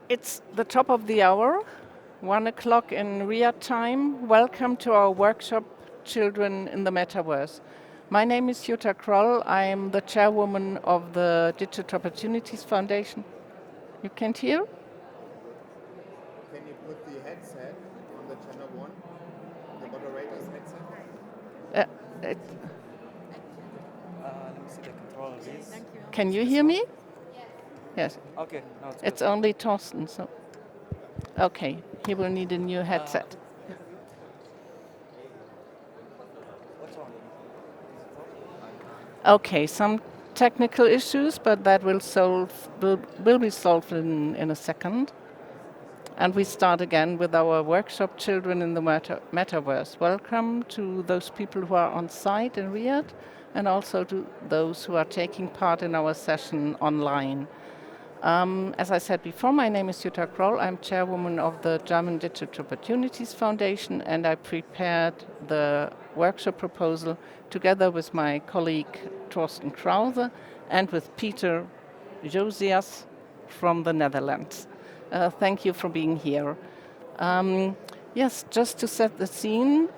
It's the top of the hour, 1 o'clock in Riyadh time. Welcome to our workshop, Children in the Metaverse. My name is Jutta Kroll. I am the chairwoman of the Digital Opportunities Foundation. You can't hear? Can you put the headset on the channel one, the moderator's headset? Uh, it, Let me see the controller, please. can you This hear one? me? Yes. Okay, now it's good. It's only Torsten, so. Okay, he will need a new headset. What's on? Okay, some technical issues, but that will be solved in a second. And we start again with our workshop, Children in the Metaverse. Welcome to those people who are on site in Riyadh and also to those who are taking part in our session online. As I said before, my name is Jutta Kroll. I'm chairwoman of the German Digital Opportunities Foundation, and I prepared the workshop proposal together with my colleague Torsten Krause and with Peter Josias from the Netherlands. Thank you for being here. Yes, just to set the scene,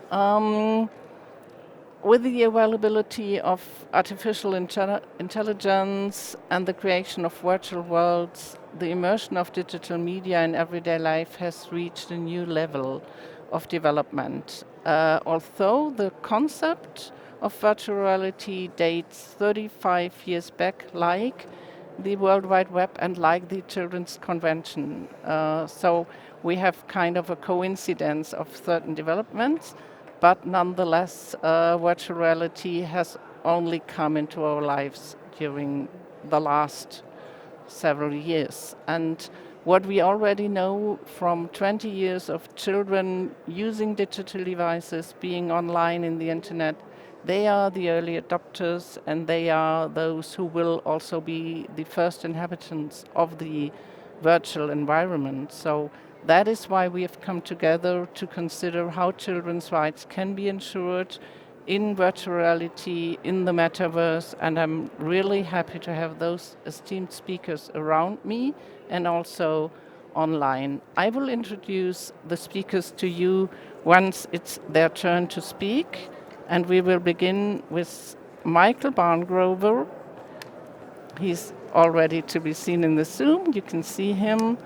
with the availability of artificial intelligence and the creation of virtual worlds, the immersion of digital media in everyday life has reached a new level of development. Although the concept of virtual reality dates 35 years back, like the World Wide Web and like the Children's Convention. So we have kind of a coincidence of certain developments, but nonetheless, virtual reality has only come into our lives during the last several years. And what we already know from 20 years of children using digital devices, being online in the internet, they are the early adopters and they are those who will also be the first inhabitants of the virtual environment. So that is why we have come together to consider how children's rights can be ensured in virtual reality, in the metaverse, and I'm really happy to have those esteemed speakers around me and also online. I will introduce the speakers to you once it's their turn to speak, and we will begin with Michael Barngrover. He's already to be seen in the Zoom. You can see him.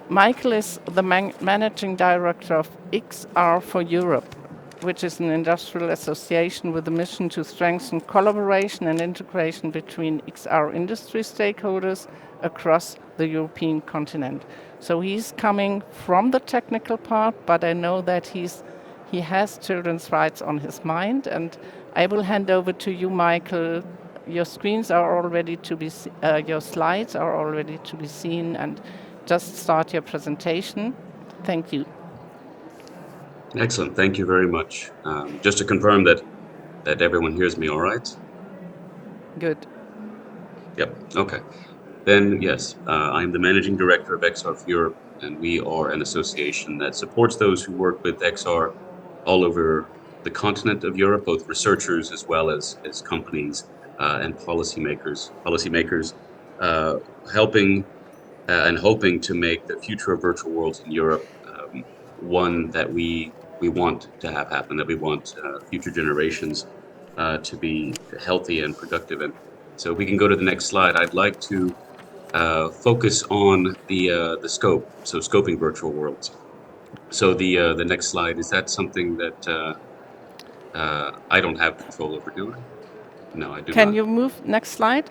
Michael is the managing director of XR for Europe, which is an industrial association with a mission to strengthen collaboration and integration between XR industry stakeholders across the European continent. So he's coming from the technical part, but I know that he has children's rights on his mind, and I will hand over to you, Michael. Your screens are already to be, your slides are already to be seen, and just start your presentation. Thank you. Excellent. Thank you very much. Just to confirm that everyone hears me all right? Good. Yep. Okay. Then, yes, I'm the managing director of XR for Europe, and we are an association that supports those who work with XR all over the continent of Europe, both researchers as well as companies and policymakers, uh, helping and hoping to make the future of virtual worlds in Europe one that we want to have happen, that we want future generations to be healthy and productive. And so, if we can go to the next slide, I'd like to focus on the scope. So, scoping virtual worlds. So, the next slide, is that something that I don't have control over, do I? No, I do Can not. you move next slide?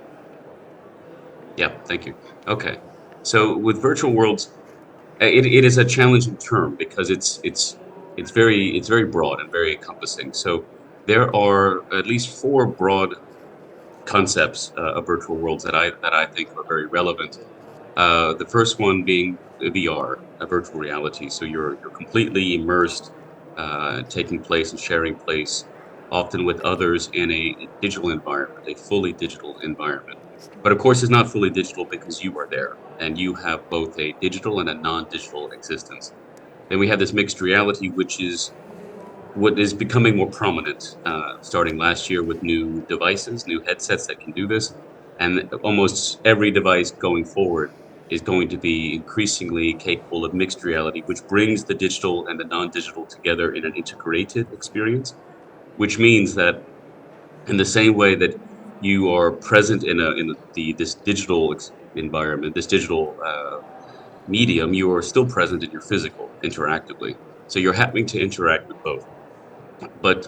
Yeah, thank you. Okay. So with virtual worlds, it is a challenging term because it's very broad and very encompassing. So there are at least four broad concepts of virtual worlds that I think are very relevant. The first one being VR, a virtual reality. So you're completely immersed, taking place and sharing place, often with others in a digital environment, a fully digital environment. But of course, it's not fully digital because you are there and you have both a digital and a non-digital existence. Then we have this mixed reality, which is what is becoming more prominent starting last year with new devices, new headsets that can do this. And almost every device going forward is going to be increasingly capable of mixed reality, which brings the digital and the non-digital together in an integrated experience, which means that in the same way that you are present in this digital environment, this digital medium, you are still present in your physical interactively. So you're having to interact with both. But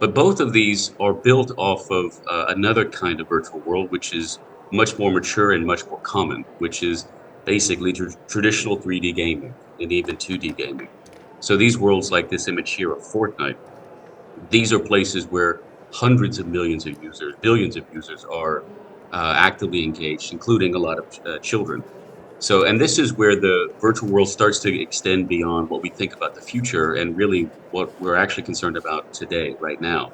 but both of these are built off of another kind of virtual world, which is much more mature and much more common, which is basically traditional 3D gaming and even 2D gaming. So these worlds like this image here of Fortnite, these are places where hundreds of millions of users, billions of users are actively engaged, including a lot of children. So, and this is where the virtual world starts to extend beyond what we think about the future and really what we're actually concerned about today, right now.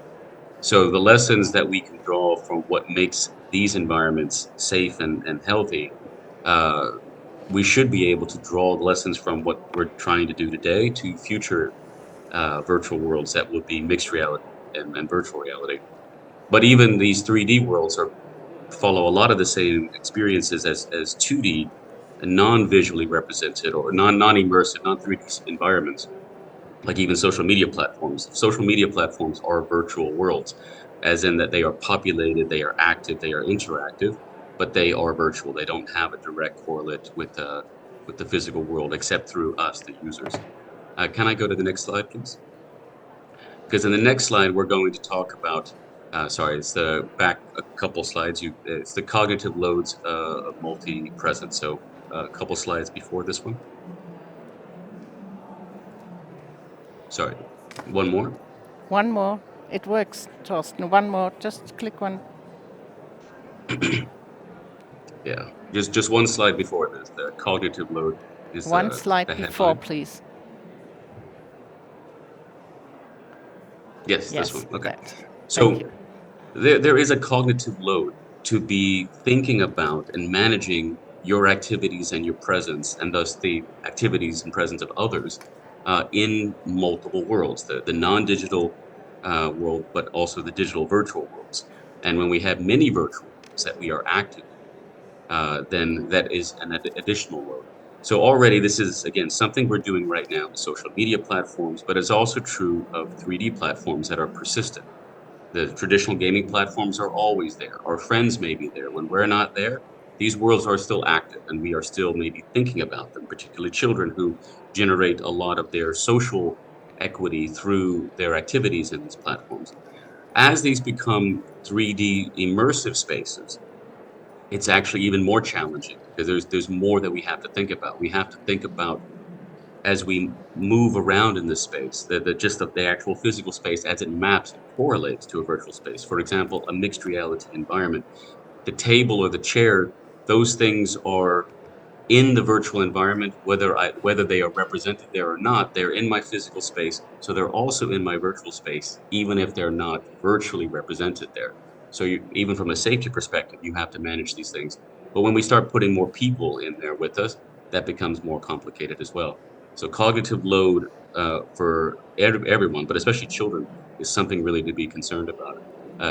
So, the lessons that we can draw from what makes these environments safe and healthy, uh, we should be able to draw the lessons from what we're trying to do today to future virtual worlds that would be mixed reality and virtual reality. But even these 3D worlds are follow a lot of the same experiences as 2D and non-visually represented or non-immersive, non-3D environments, like even social media platforms. Social media platforms are virtual worlds, as in that they are populated, they are active, they are interactive, but they are virtual. They don't have a direct correlate with the physical world except through us, the users. Can I go to the next slide, please? Because in the next slide, we're going to talk about, sorry, it's the back a couple slides. It's the cognitive loads of multi-presence. So a couple slides before this one. Sorry, one more. One more. It works, Torsten. One more. Just click one. Yeah, just one slide before this. The cognitive load is One slide the before, headline. please. Yes, this Yes, one. Okay. that. Thank So you. there is a cognitive load to be thinking about and managing your activities and your presence, and thus the activities and presence of others in multiple worlds, the non-digital world, but also the digital virtual worlds. And when we have many virtual worlds that we are active in, then that is an additional load. So already this is, again, something we're doing right now with social media platforms, but it's also true of 3D platforms that are persistent. The traditional gaming platforms are always there. Our friends may be there. When we're not there, these worlds are still active and we are still maybe thinking about them, particularly children who generate a lot of their social equity through their activities in these platforms. As these become 3D immersive spaces, it's actually even more challenging because there's more that we have to think about. We have to think about as we move around in this space, the actual physical space as it maps and correlates to a virtual space. For example, a mixed reality environment, the table or the chair, those things are in the virtual environment, whether they are represented there or not, they're in my physical space. So they're also in my virtual space, even if they're not virtually represented there. So even from a safety perspective, you have to manage these things. But when we start putting more people in there with us, that becomes more complicated as well. So cognitive load for everyone, but especially children, is something really to be concerned about.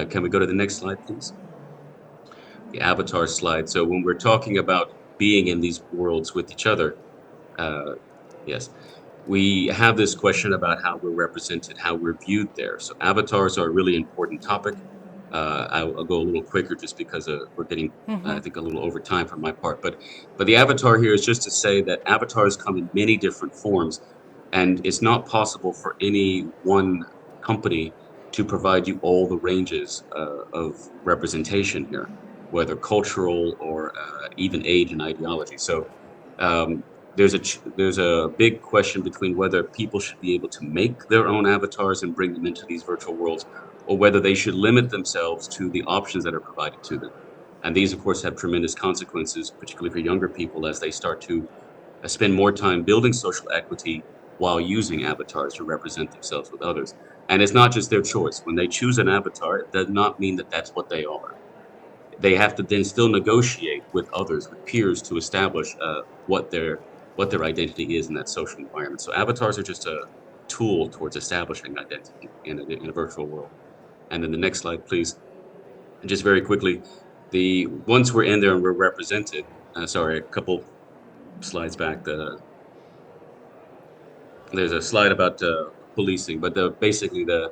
Can we go to the next slide, please? The avatar slide. So when we're talking about being in these worlds with each other, uh, yes, we have this question about how we're represented, how we're viewed there. So avatars are a really important topic. I'll go a little quicker just because we're getting, I think, a little over time for my part. But the avatar here is just to say that avatars come in many different forms, and it's not possible for any one company to provide you all the ranges of representation here, whether cultural or even age and ideology. So um, there's a big question between whether people should be able to make their own avatars and bring them into these virtual worlds, or whether they should limit themselves to the options that are provided to them. And these, of course, have tremendous consequences, particularly for younger people, as they start to spend more time building social equity while using avatars to represent themselves with others. And it's not just their choice. When they choose an avatar, it does not mean that that's what they are. They have to then still negotiate with others, with peers, to establish what their identity is in that social environment. So avatars are just a tool towards establishing identity in a virtual world. And then the next slide, please. And just very quickly, the once we're in there and we're represented. Sorry, a couple slides back. There's a slide about policing, but basically the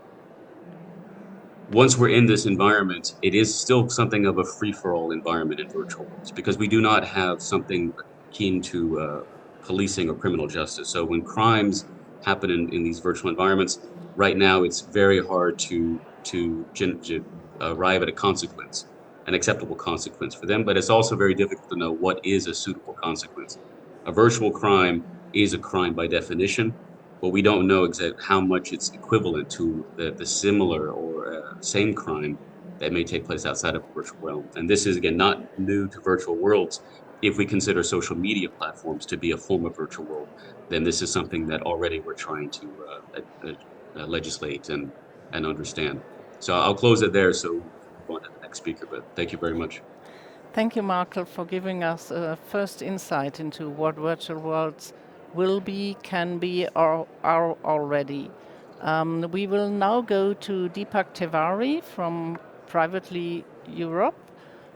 once we're in this environment, it is still something of a free-for-all environment in virtual worlds because we do not have something akin to policing or criminal justice. So when crimes happen in these virtual environments, right now it's very hard to arrive at a consequence, an acceptable consequence for them. But it's also very difficult to know what is a suitable consequence. A virtual crime is a crime by definition, but we don't know exactly how much it's equivalent to the similar or same crime that may take place outside of a virtual realm. And this is, again, not new to virtual worlds. If we consider social media platforms to be a form of virtual world, then this is something that already we're trying to legislate and understand. So I'll close it there so we can move on to the next speaker. But thank you very much. Thank you, Markel, for giving us a first insight into what virtual worlds will be, can be, or are already. We will now go to Deepak Tiwari from Privately Europe,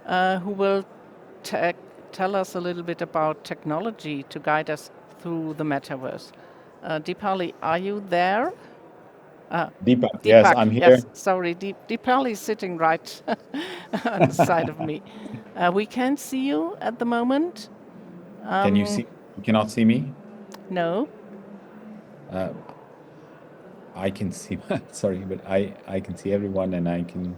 who will tell us a little bit about technology to guide us through the metaverse. Deepali, are you there? Deepak, yes, Deepak, I'm here. yes, sorry. Deepali is sitting right on the side of me. We can't see you at the moment. Can you see? You cannot see me? No. I can see, sorry, but I can see everyone and I can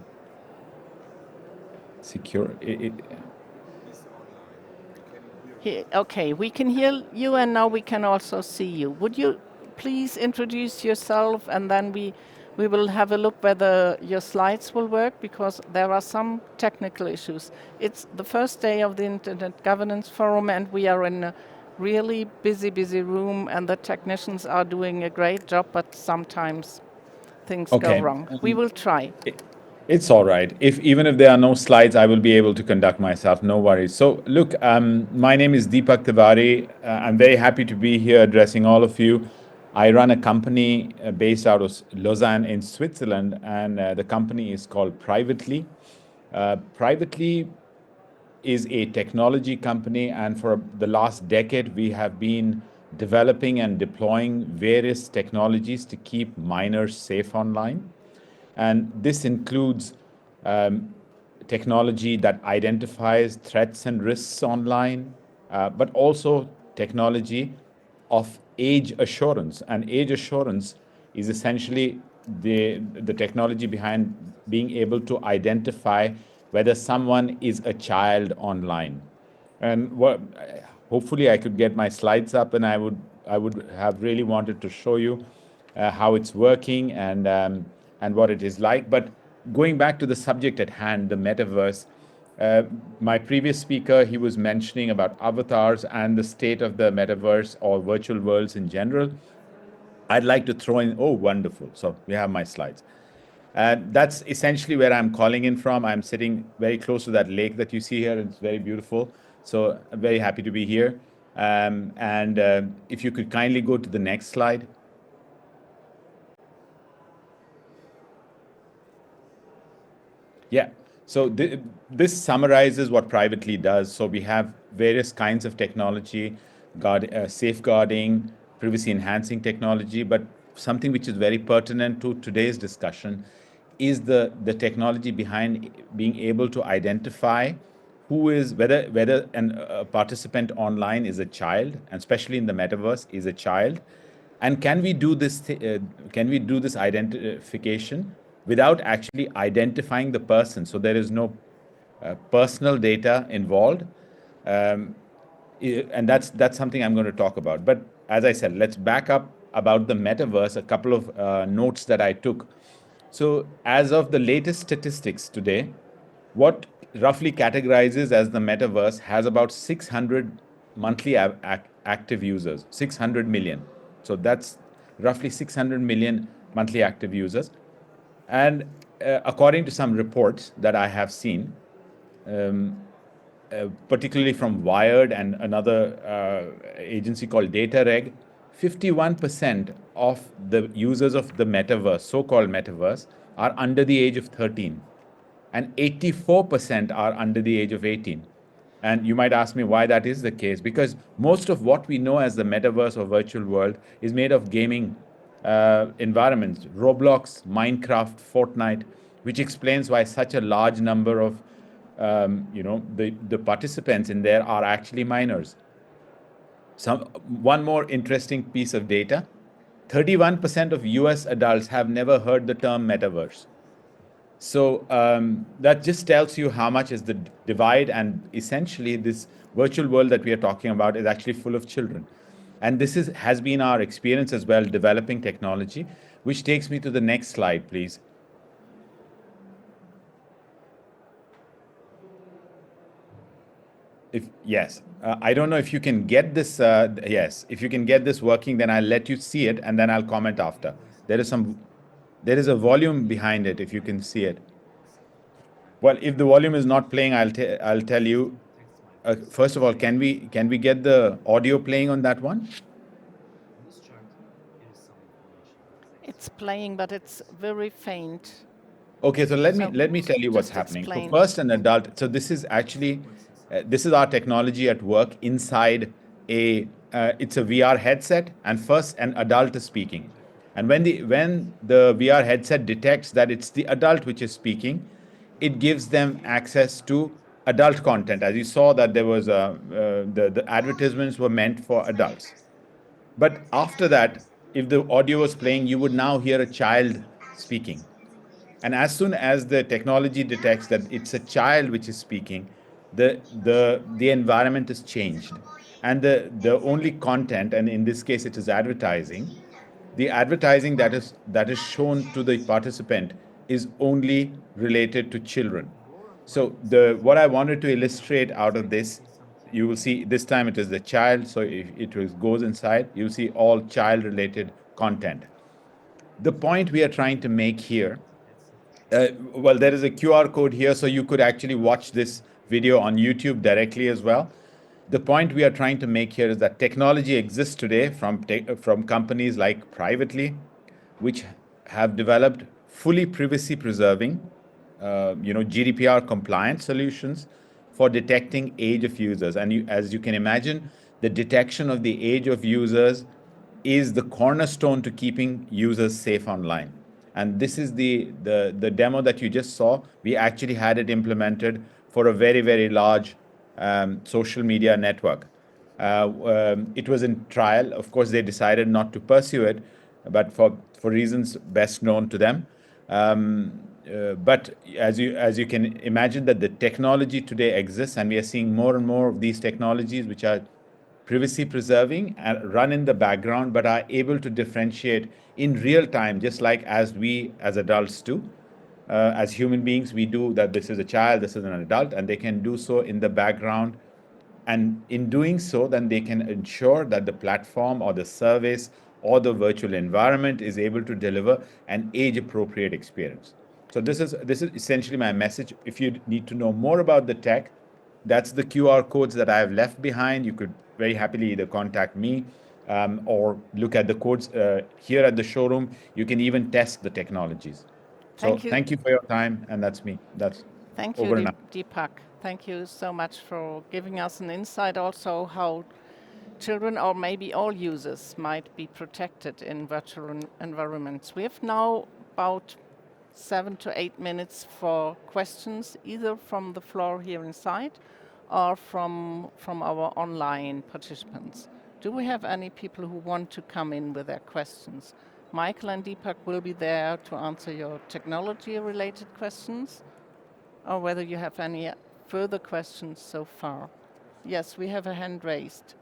secure it. Okay, we can hear you and now we can also see you. Would you please introduce yourself and then we will have a look whether your slides will work because there are some technical issues. It's the first day of the Internet Governance Forum and we are in a really busy room and the technicians are doing a great job, but sometimes things go Okay. wrong. We will try. It's all right. Even if there are no slides, I will be able to conduct myself. No worries. So, look, my name is Deepak Tiwari. I'm very happy to be here addressing all of you. I run a company based out of Lausanne in Switzerland, and the company is called Privately. Privately is a technology company, and for the last decade, we have been developing and deploying various technologies to keep minors safe online. And this includes technology that identifies threats and risks online, but also technology of age assurance. And age assurance is essentially the technology behind being able to identify whether someone is a child online. And hopefully I could get my slides up, and I would have really wanted to show you how it's working and what it is like. But going back to the subject at hand, the metaverse, my previous speaker, he was mentioning about avatars and the state of the metaverse or virtual worlds in general. I'd like to throw in, oh, wonderful. So we have my slides. That's essentially where I'm calling in from. I'm sitting very close to that lake that you see here. It's very beautiful. So I'm very happy to be here. And if you could kindly go to the next slide. Yeah. So this summarizes what Privately does. So we have various kinds of technology, safeguarding, privacy enhancing technology, but something which is very pertinent to today's discussion is the technology behind being able to identify who is whether a participant online is a child, and especially in the metaverse is a child, and can we do this identification without actually identifying the person, so there is no personal data involved. And that's something I'm going to talk about. But as I said, let's back up about the metaverse. A couple of notes that I took. So as of the latest statistics today, what roughly categorizes as the metaverse has about 600 monthly active users, 600 million. So that's roughly 600 million monthly active users. And according to some reports that I have seen, particularly from Wired and another agency called DataReg, 51% of the users of the metaverse, so-called metaverse, are under the age of 13. and 84% are under the age of 18. And you might ask me why that is the case, because most of what we know as the metaverse or virtual world is made of gaming environments, Roblox, Minecraft, Fortnite, which explains why such a large number of the participants in there are actually minors. One more interesting piece of data: 31% of US adults have never heard the term metaverse. So that just tells you how much is the divide, and essentially this virtual world that we are talking about is actually full of children. And has been our experience as well developing technology, which takes me to the next slide, please. Yes, I don't know if you can get this. Yes, if you can get this working, then I'll let you see it, and then I'll comment after. There is a volume behind it, if you can see it. Well, if the volume is not playing, I'll tell you. First of all, can we get the audio playing on that one? It's playing, but it's very faint. Okay, so let me tell you what's Just happening. So explain. first, an adult. So this is actually this is our technology at work inside it's a VR headset, and first an adult is speaking, and when the VR headset detects that it's the adult which is speaking, it gives them access to adult content. As you saw, that there was the advertisements were meant for adults. But after that, if the audio was playing, you would now hear a child speaking. And as soon as the technology detects that it's a child which is speaking, the environment is changed. And the only content, and in this case it is advertising, the advertising that is shown to the participant is only related to children. So the what I wanted to illustrate out of this, you will see this time it is the child. So if goes inside, you'll see all child related content. The point we are trying to make here, well, there is a QR code here, so you could actually watch this video on YouTube directly as well. The point we are trying to make here is that technology exists today from companies like Privately, which have developed fully privacy preserving, GDPR compliant solutions for detecting age of users. And as you can imagine, the detection of the age of users is the cornerstone to keeping users safe online. And this is the demo that you just saw. We actually had it implemented for a very, very large social media network. It was in trial. Of course, they decided not to pursue it, but for reasons best known to them. But as you can imagine, that the technology today exists, and we are seeing more and more of these technologies which are privacy preserving and run in the background, but are able to differentiate in real time, just like as we as adults do. As human beings, we do that. This is a child, this is an adult, and they can do so in the background. And in doing so, then they can ensure that the platform or the service or the virtual environment is able to deliver an age appropriate experience. So this is essentially my message. If you need to know more about the tech, that's the QR codes that I have left behind. You could very happily either contact me or look at the codes here at the showroom. You can even test the technologies. So Thank you. thank you for your time, and that's me. That's Thank you, over now. Deepak. Thank you so much for giving us an insight also how children or maybe all users might be protected in virtual environments. We have now about 7 to 8 minutes for questions, either from the floor here inside or from our online participants. Do we have any people who want to come in with their questions? Michael and Deepak will be there to answer your technology-related questions, or whether you have any further questions so far. Yes, we have a hand raised.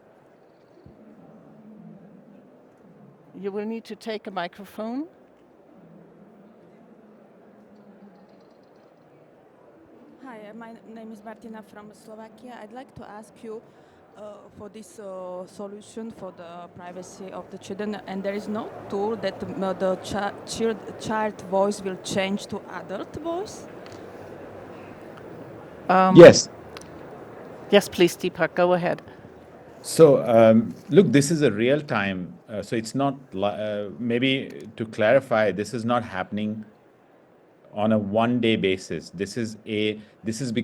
You will need to take a microphone. Hi, my name is Martina from Slovakia. I'd like to ask you for this solution for the privacy of the children, and there is no tool that the child voice will change to adult voice? Yes. Yes, please, Deepak, go ahead. So, look, this is a real time. So it's not, maybe to clarify, this is not happening on a one-day basis. This will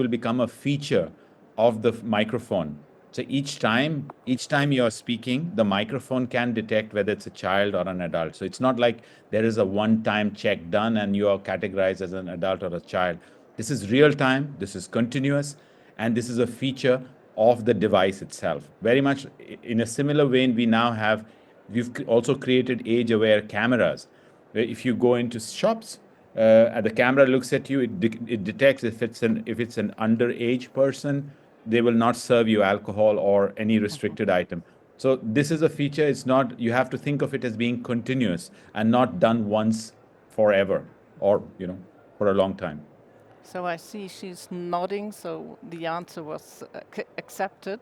become a feature of the microphone. So each time you're speaking, the microphone can detect whether it's a child or an adult. So it's not like there is a one-time check done and you are categorized as an adult or a child. This is real time, this is continuous, and this is a feature of the device itself. Very much in a similar vein, we've also created age-aware cameras. If you go into shops, and the camera looks at you, it detects if it's an underage person, they will not serve you alcohol or any restricted item. So this is a feature. It's not, you have to think of it as being continuous and not done once forever, or for a long time. So I see she's nodding, so the answer was accepted.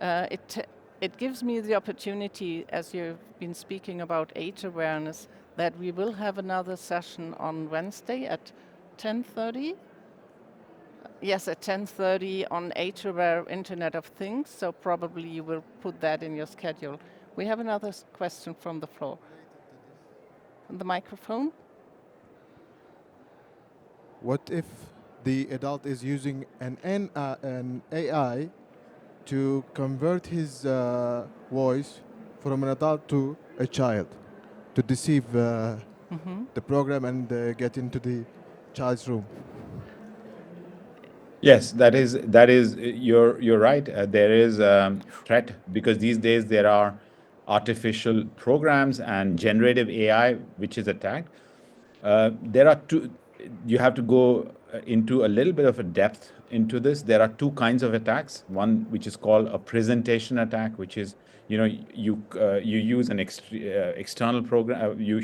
It gives me the opportunity, as you've been speaking about age awareness, that we will have another session on Wednesday at 10:30. Yes, at 10:30 on age-aware Internet of Things. So probably you will put that in your schedule. We have another question from the floor. The microphone. What if the adult is using an AI to convert his voice from an adult to a child, to deceive the program and get into the child's room? Yes, that is you're right. There is threat because these days there are artificial programs and generative AI which is attacked. There are two. You have to go into a little bit of a depth into this. There are two kinds of attacks. One which is called a presentation attack, which is you use an external program. You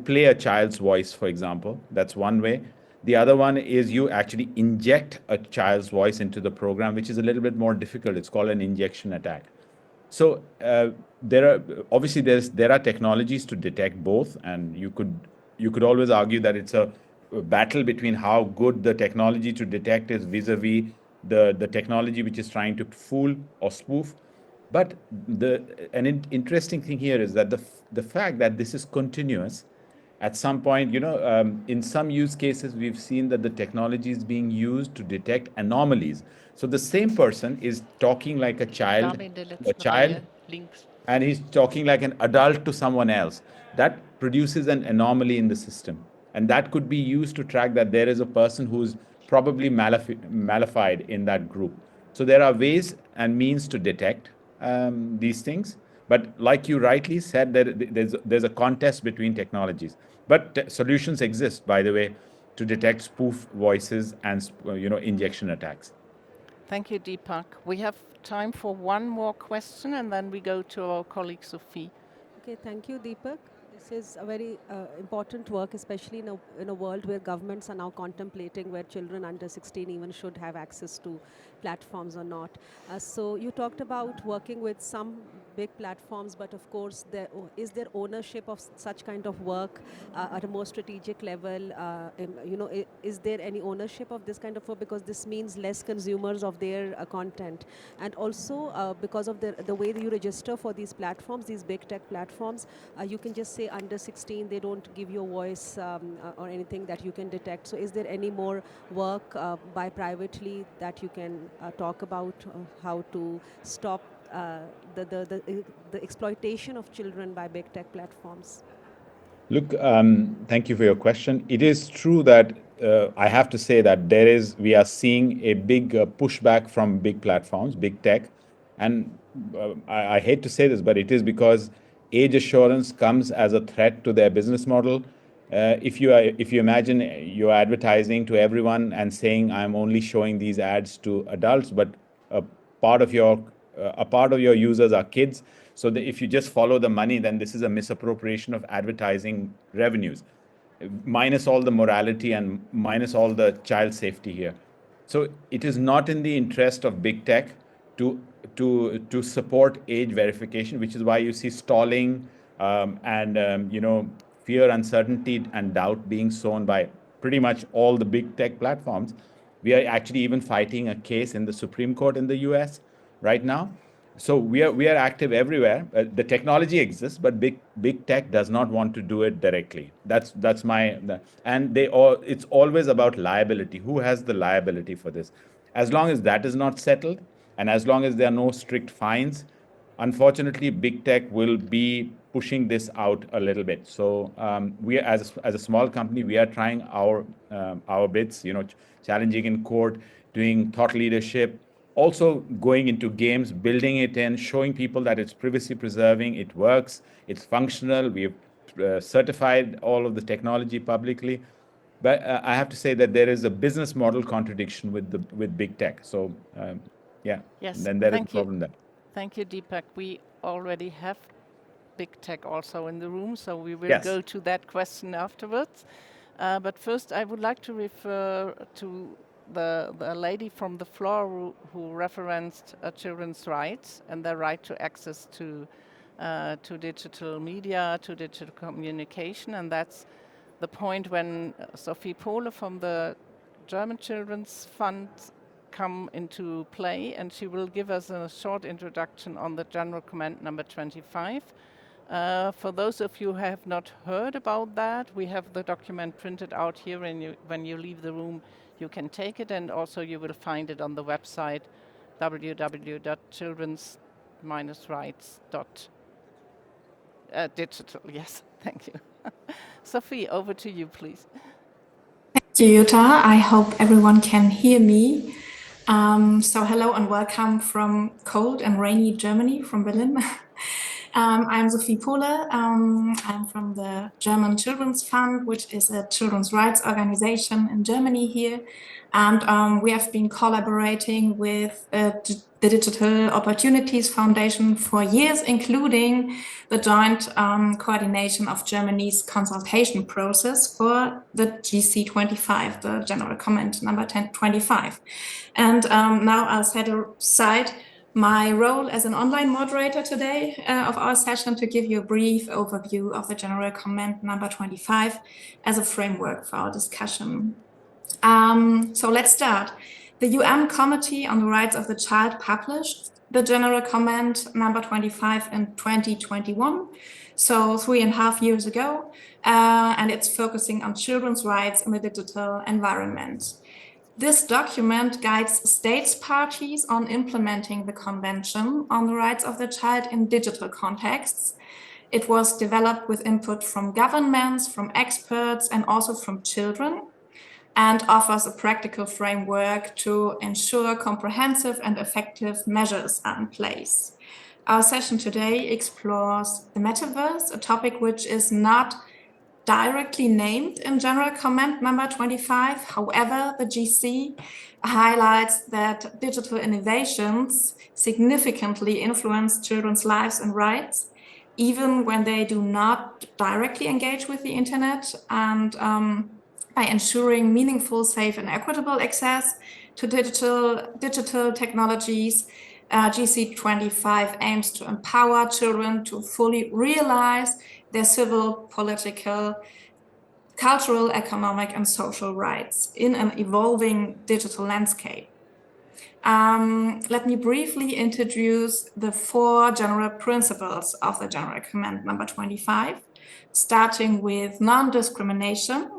play a child's voice, for example. That's one way. The other one is you actually inject a child's voice into the program, which is a little bit more difficult. It's called an injection attack. So there are technologies to detect both, and you could always argue that it's a battle between how good the technology to detect is vis-a-vis the technology which is trying to fool or spoof. But interesting thing here is that the fact that this is continuous, at some point, in some use cases, we've seen that the technology is being used to detect anomalies. So the same person is talking like a child, Dame in der a letzten child, Reihe, links. and he's talking like an adult to someone else. That produces an anomaly in the system. And that could be used to track that there is a person who's probably malified in that group. So there are ways and means to detect these things. But like you rightly said, there's a contest between technologies. But solutions exist, by the way, to detect spoof voices and injection attacks. Thank you, Deepak. We have time for one more question, and then we go to our colleague Sophie. Okay, thank you, Deepak. This is a very important work, especially in a world where governments are now contemplating where children under 16 even should have access to platforms or not. So you talked about working with some big platforms, but of course, is there ownership of such kind of work at a more strategic level? Is there any ownership of this kind of work? Because this means less consumers of their content. And also, because of the way that you register for these platforms, these big tech platforms, you can just say under 16, they don't give you a voice or anything that you can detect. So is there any more work by privately that you can talk about how to stop the exploitation of children by big tech platforms? Look, thank you for your question. It is true that I have to say that we are seeing a big pushback from big platforms, big tech, and I hate to say this, but it is because age assurance comes as a threat to their business model. If you imagine you're advertising to everyone and saying I'm only showing these ads to adults, but a part of your users are kids. So if you just follow the money, then this is a misappropriation of advertising revenues, minus all the morality and minus all the child safety here. So it is not in the interest of big tech to support age verification, which is why you see stalling and fear, uncertainty, and doubt being sown by pretty much all the big tech platforms. We are actually even fighting a case in the Supreme Court in the US right now. So we are active everywhere. The technology exists, but big tech does not want to do it directly. That's my and they all it's always about liability. Who has the liability for this? As long as that is not settled, and as long as there are no strict fines, unfortunately, big tech will be pushing this out a little bit. So we, as a small company, we are trying our bits. Challenging in court, doing thought leadership, also going into games, building it in, showing people that it's privacy preserving, it works, it's functional. We've certified all of the technology publicly. But I have to say that there is a business model contradiction with big tech. So yeah, Yes, then there is a thank you. problem there. Thank you, Deepak. We already have big tech also in the room, so we will Yes. go to that question afterwards. But first, I would like to refer to the lady from the floor who referenced children's rights and their right to access to digital media, to digital communication, and that's the point when Sophie Pohle from the German Children's Fund come into play, and she will give us a short introduction on the General Comment number 25. For those of you who have not heard about that, we have the document printed out here, and when you leave the room, you can take it, and also you will find it on the website www.children's-rights.digital. Yes, thank you. Sophie, over to you, please. Thank you, Jutta. I hope everyone can hear me. So hello and welcome from cold and rainy Germany, from Berlin. I'm Sophie Pohle. I'm from the German Children's Fund, which is a children's rights organization in Germany here. And we have been collaborating with the Digital Opportunities Foundation for years, including the joint coordination of Germany's consultation process for the GC25, the General Comment number 1025. And now I'll set aside my role as an online moderator today of our session to give you a brief overview of the General Comment number 25 as a framework for our discussion. So let's start. The UN Committee on the Rights of the Child published the General Comment number 25 in 2021, so 3.5 years ago, and it's focusing on children's rights in the digital environment. This document guides states parties on implementing the Convention on the Rights of the Child in digital contexts. It was developed with input from governments, from experts, and also from children, and offers a practical framework to ensure comprehensive and effective measures are in place. Our session today explores the Metaverse, a topic which is not directly named in General Comment number 25. However, the GC highlights that digital innovations significantly influence children's lives and rights, even when they do not directly engage with the internet, and by ensuring meaningful, safe, and equitable access to digital technologies, GC25 aims to empower children to fully realize their civil, political, cultural, economic, and social rights in an evolving digital landscape. Let me briefly introduce the 4 general principles of the General Comment number 25, starting with non-discrimination,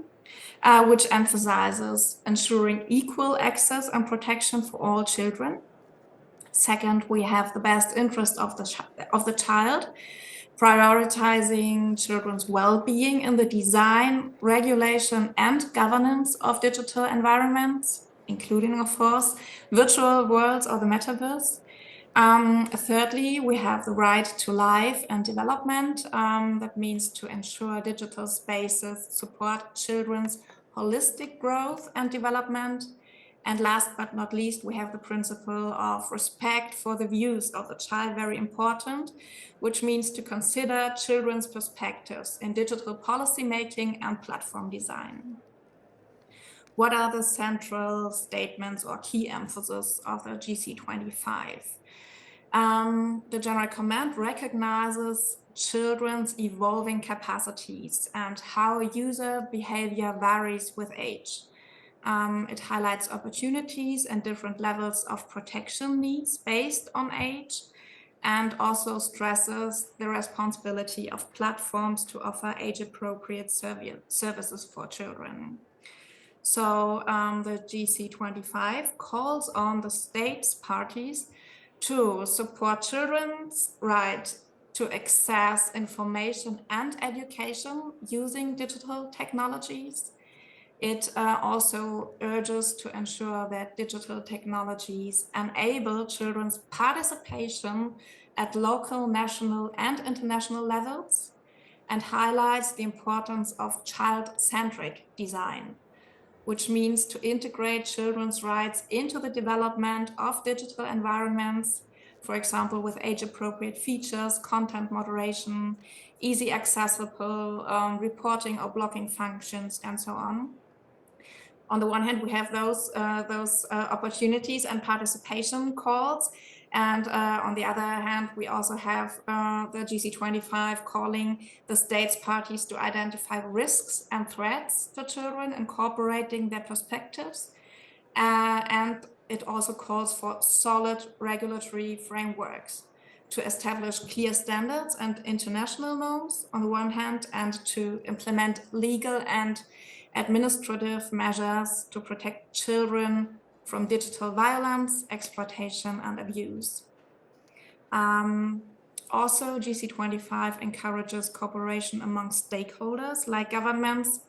which emphasizes ensuring equal access and protection for all children. Second, we have the best interest of the child, prioritizing children's well-being in the design, regulation, and governance of digital environments, including, of course, virtual worlds or the metaverse. Thirdly, we have the right to life and development. That means to ensure digital spaces support children's holistic growth and development. And last but not least, we have the principle of respect for the views of the child, very important, which means to consider children's perspectives in digital policy making and platform design. What are the central statements or key emphasis of the GC25? The General Comment recognizes children's evolving capacities and how user behavior varies with age. It highlights opportunities and different levels of protection needs based on age. and also stresses the responsibility of platforms to offer age-appropriate services for children. So the GC25 calls on the states parties to support children's right to access information and education using digital technologies. It also urges to ensure that digital technologies enable children's participation at local, national, and international levels, and highlights the importance of child-centric design, which means to integrate children's rights into the development of digital environments, for example, with age-appropriate features, content moderation, easy accessible reporting or blocking functions, and so on. On the one hand, we have those opportunities and participation calls, and on the other hand, we also have the GC25 calling the states parties to identify risks and threats to children, incorporating their perspectives. And it also calls for solid regulatory frameworks to establish clear standards and international norms on the one hand, and to implement legal and administrative measures to protect children from digital violence, exploitation, and abuse. Also, GC25 encourages cooperation among stakeholders like governments,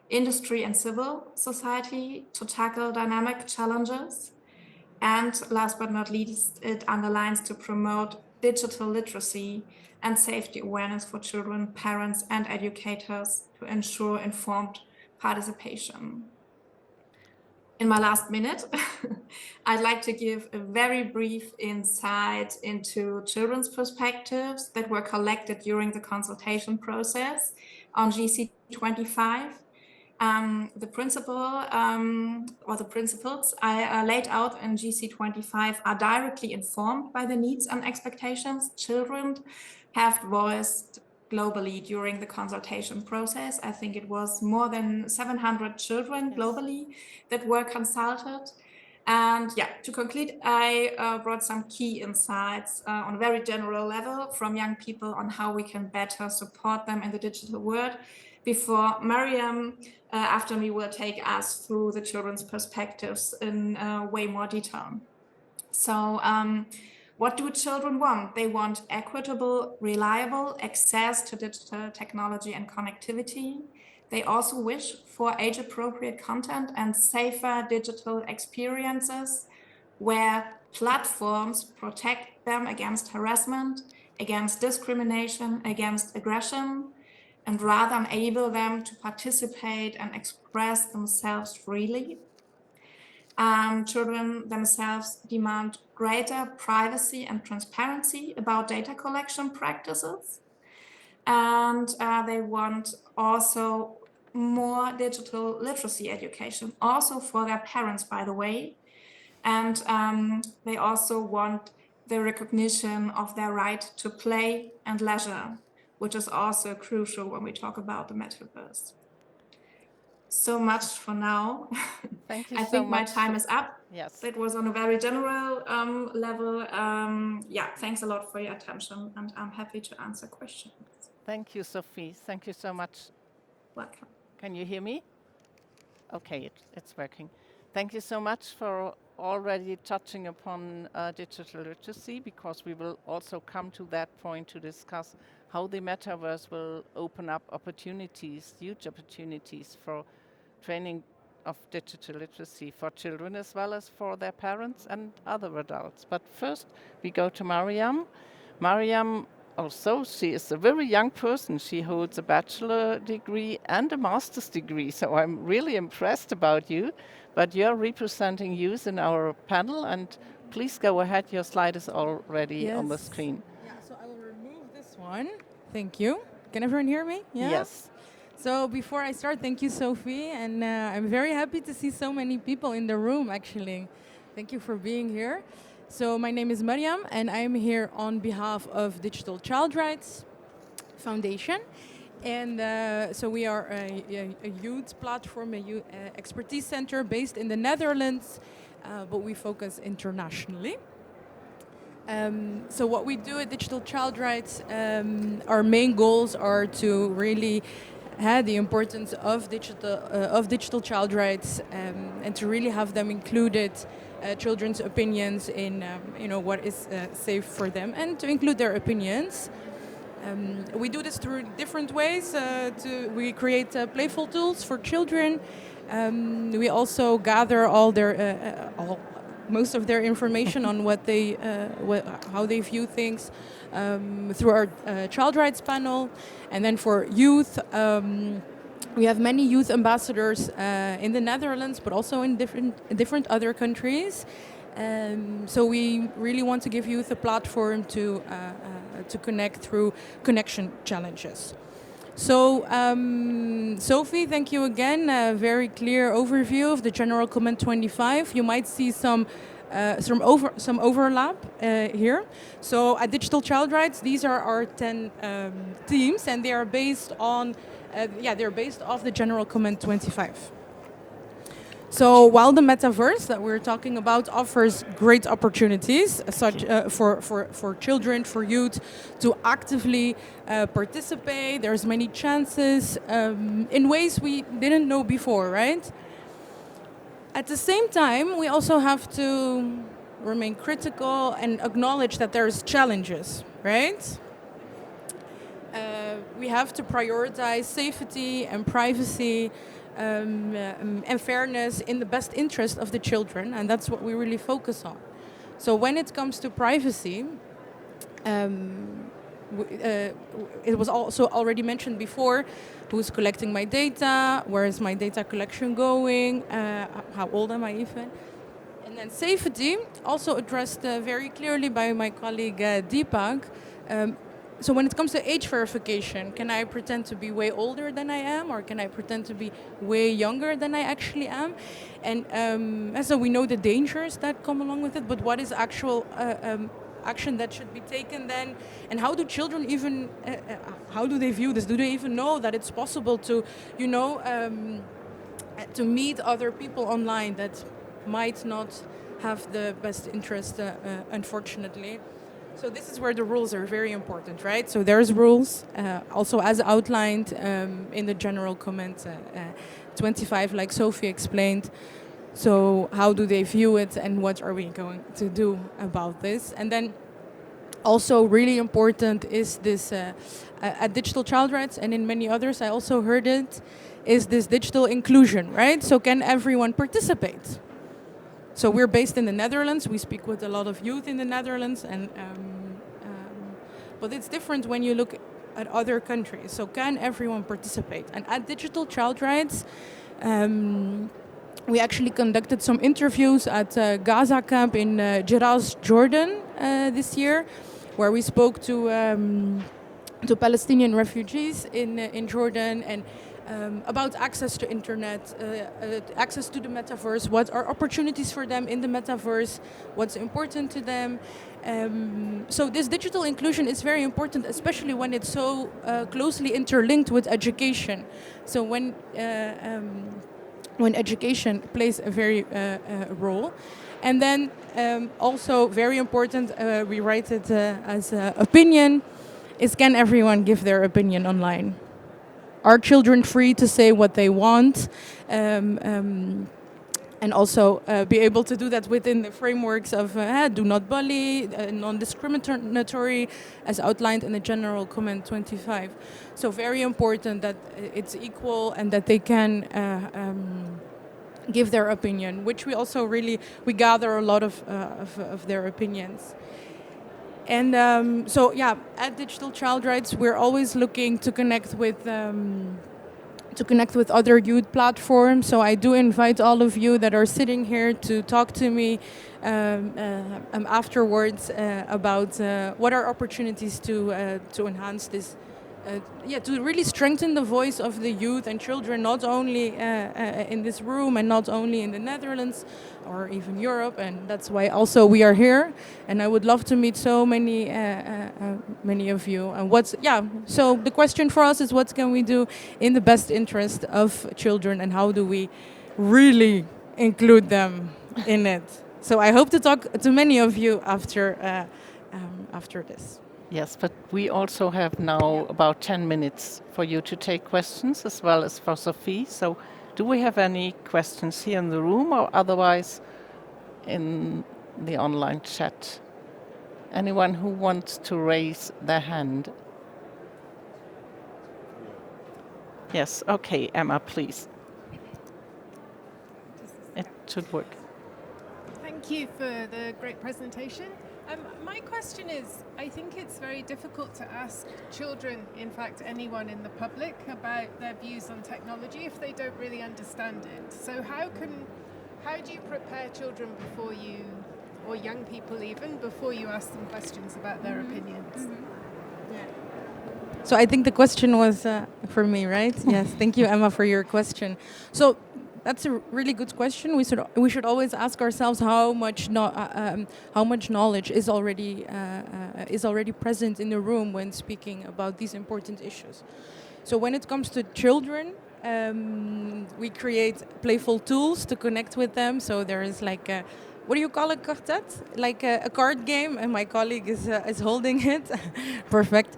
industry, and civil society to tackle dynamic challenges. And last but not least, it underlines to promote digital literacy and safety awareness for children, parents, and educators to ensure informed participation. In my last minute, I'd like to give a very brief insight into children's perspectives that were collected during the consultation process on GC25. The principles I laid out in GC25 are directly informed by the needs and expectations children have voiced globally during the consultation process. I think it was more than 700 children globally that were consulted. And yeah, to conclude, I brought some key insights on a very general level from young people on how we can better support them in the digital world, before Mariam, after me, will take us through the children's perspectives in way more detail. So what do children want? They want equitable, reliable access to digital technology and connectivity. They also wish for age-appropriate content and safer digital experiences where platforms protect them against harassment, against discrimination, against aggression, and rather enable them to participate and express themselves freely. Children themselves demand greater privacy and transparency about data collection practices. And they want also more digital literacy education, also for their parents, by the way. And they also want the recognition of their right to play and leisure, which is also crucial when we talk about the metaverse. So much for now. Thank you I so think my much. time is up. Yes. It was on a very general level. Yeah, thanks a lot for your attention, and I'm happy to answer questions. Thank you, Sophie. Thank you so much. Welcome. Can you hear me? Okay, it's working. Thank you so much for already touching upon digital literacy, because we will also come to that point to discuss how the metaverse will open up opportunities, huge opportunities for training of digital literacy for children as well as for their parents and other adults. But first we go to Mariam. Mariam, also, she is a very young person. She holds a bachelor degree and a master's degree, so I'm really impressed about you. But you're representing youth in our panel, and please go ahead. Your slide is already on the screen. Yeah, so I will remove this one. Thank you. Can everyone hear me? Yeah? Yes. So before I start, thank you, Sophie, and I'm very happy to see so many people in the room, actually. Thank you for being here. So my name is Mariam, and I'm here on behalf of Digital Child Rights Foundation. And so we are a youth platform, a youth expertise center based in the Netherlands, but we focus internationally. So what we do at Digital Child Rights, our main goals are to really have the importance of digital child rights, and to really have them included, children's opinions in what is safe for them, and to include their opinions. We do this through different ways. We create playful tools for children. We also gather most of their information on how they view things through our child rights panel. And then for youth, we have many youth ambassadors in the Netherlands, but also in different other countries. So we really want to give youth a platform to connect through connection challenges. So, Sophie, thank you again. A very clear overview of the General Comment 25. You might see some overlap here. So at Digital Child Rights, these are our 10 teams, and they are based on, they're based off the General Comment 25. So while the metaverse that we're talking about offers great opportunities such for children, for youth to actively participate, there's many chances in ways we didn't know before, right? At the same time, we also have to remain critical and acknowledge that there's challenges, right? We have to prioritize safety and privacy and fairness in the best interest of the children, and that's what we really focus on. So when it comes to privacy, it was also already mentioned before, who's collecting my data, where is my data collection going, how old am I even? And then safety, also addressed very clearly by my colleague Deepak. So when it comes to age verification, can I pretend to be way older than I am, or can I pretend to be way younger than I actually am? And so we know the dangers that come along with it, but what is actual action that should be taken then? And how do children even, how do they view this? Do they even know that it's possible to, to meet other people online that might not have the best interest, unfortunately? So this is where the rules are very important, right? So there's rules, also as outlined in the General Comment 25, like Sophie explained. So how do they view it, and what are we going to do about this? And then also really important is this, at Digital Child Rights and in many others, I also heard it, is this digital inclusion, right? So can everyone participate? So we're based in the Netherlands. We speak with a lot of youth in the Netherlands, and but it's different when you look at other countries. So can everyone participate? And at Digital Child Rights, we actually conducted some interviews at Gaza camp in Geras, Jordan this year, where we spoke to Palestinian refugees in Jordan, and about access to internet, access to the metaverse, what are opportunities for them in the metaverse, what's important to them. So this digital inclusion is very important, especially when it's so closely interlinked with education. So when education plays a very role. And then also very important, we write it as opinion, is can everyone give their opinion online? Are children free to say what they want? And also be able to do that within the frameworks of do not bully, non-discriminatory, as outlined in the General Comment 25. So very important that it's equal and that they can give their opinion, which we also really, we gather a lot of their opinions. And so yeah, at Digital Child Rights, we're always looking to connect with other youth platforms. So I do invite all of you that are sitting here to talk to me afterwards about what are opportunities to enhance this. To really strengthen the voice of the youth and children, not only in this room and not only in the Netherlands or even Europe, and that's why also we are here. And I would love to meet so many of you. And so the question for us is, what can we do in the best interest of children, and how do we really include them in it? So I hope to talk to many of you after after this. Yes, but we also have now about 10 minutes for you to take questions as well as for Sophie. So do we have any questions here in the room or otherwise in the online chat? Anyone who wants to raise their hand? Yes, okay, Emma, please. It should work. Thank you for the great presentation. My question is, I think it's very difficult to ask children, in fact anyone in the public, about their views on technology if they don't really understand it. So how do you prepare children before you, or young people even, before you ask them questions about their opinions? So I think the question was for me, right? Yes, thank you, Emma, for your question. So that's a really good question. We should always ask ourselves how much knowledge is already present in the room when speaking about these important issues. So when it comes to children, we create playful tools to connect with them. So there is like a, what do you call it, quartet? Like a card game, and my colleague is holding it. Perfect.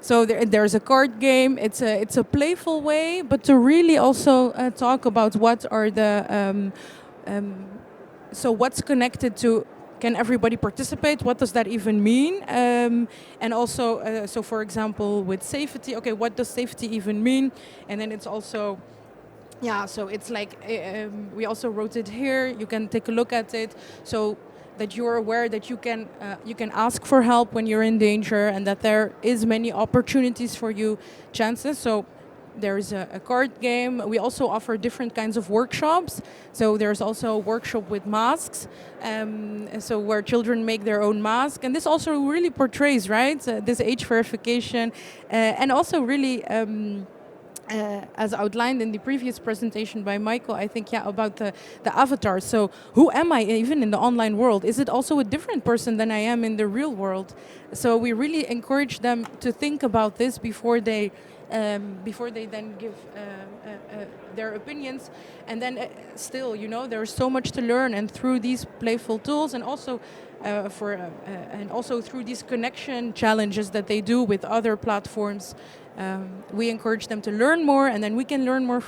So there's a card game. It's a playful way, but to really also talk about what are the so what's connected to. Can everybody participate? What does that even mean? And also, so for example, with safety. Okay, what does safety even mean? And then it's also. Yeah, so it's like we also wrote it here. You can take a look at it, so that you're aware that you can ask for help when you're in danger, and that there is many opportunities for you, chances. So there's a card game. We also offer different kinds of workshops. So there's also a workshop with masks, so where children make their own mask, and this also really portrays, right, this age verification, and also really. As outlined in the previous presentation by Michael, I think, about the avatar. So who am I even in the online world? Is it also a different person than I am in the real world? So we really encourage them to think about this before they then give their opinions. And then still, there's so much to learn, and through these playful tools, and also and also through these connection challenges that they do with other platforms, we encourage them to learn more, and then we can learn more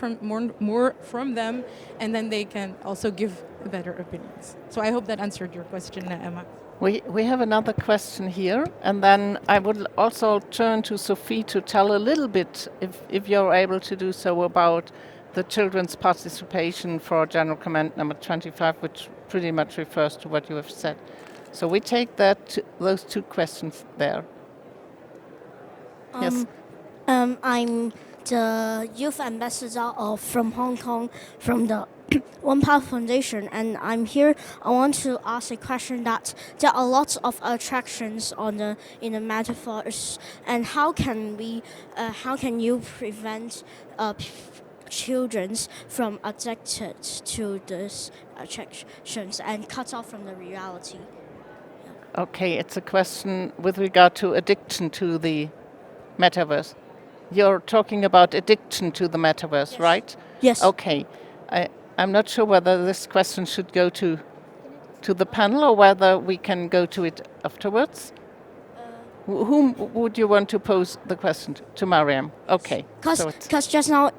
from them, and then they can also give better opinions. So I hope that answered your question, Emma. We have another question here, and then I would also turn to Sophie to tell a little bit, if you're able to do so, about the children's participation for General Comment number 25, which pretty much refers to what you have said. So we take those two questions there. Yes. I'm the youth ambassador from Hong Kong, from the One Path Foundation, and I'm here. I want to ask a question that there are lots of attractions in the Metaverse, and how can you prevent children from addicted to these attractions and cut off from the reality? Okay, it's a question with regard to addiction to the Metaverse. You're talking about addiction to the Metaverse, yes. Right? Yes. Okay. I'm not sure whether this question should go to the panel or whether we can go to it afterwards. Whom would you want to pose the question to? Mariam? Okay. Because just now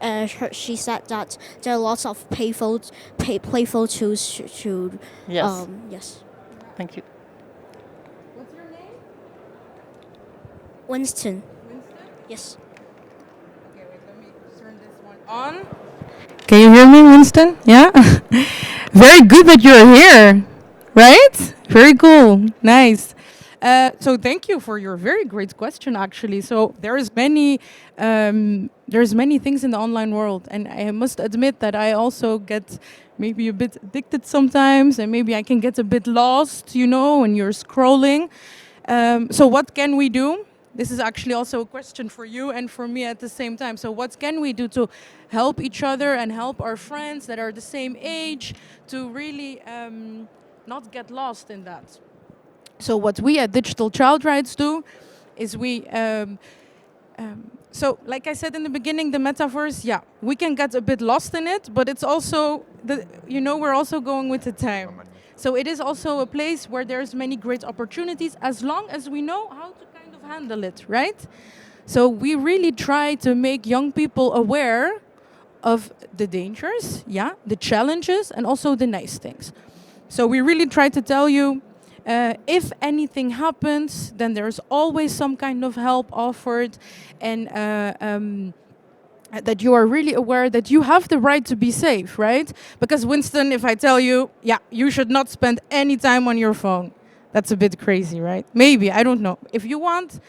she said that there are lots of playful tools to. Yes. Yes. Thank you. What's your name? Winston. Winston? Yes. Okay, wait, let me turn this one on. Can you hear me, Winston? Yeah? Very good that you're here, right? Very cool. Nice. So thank you for your very great question, actually. So there's many things in the online world, and I must admit that I also get maybe a bit addicted sometimes, and maybe I can get a bit lost, when you're scrolling. So what can we do? This is actually also a question for you and for me at the same time. So what can we do to help each other and help our friends that are the same age to really not get lost in that? So what we at Digital Child Rights do is we, so like I said in the beginning, the Metaverse, we can get a bit lost in it, but it's also, we're also going with the time. So it is also a place where there's many great opportunities as long as we know how to kind of handle it, right? So we really try to make young people aware of the dangers, yeah, the challenges, and also the nice things. So we really try to tell you, if anything happens, then there's always some kind of help offered, and that you are really aware that you have the right to be safe, right? Because Winston, if I tell you, yeah, you should not spend any time on your phone, that's a bit crazy, right? Maybe, I don't know. If you want,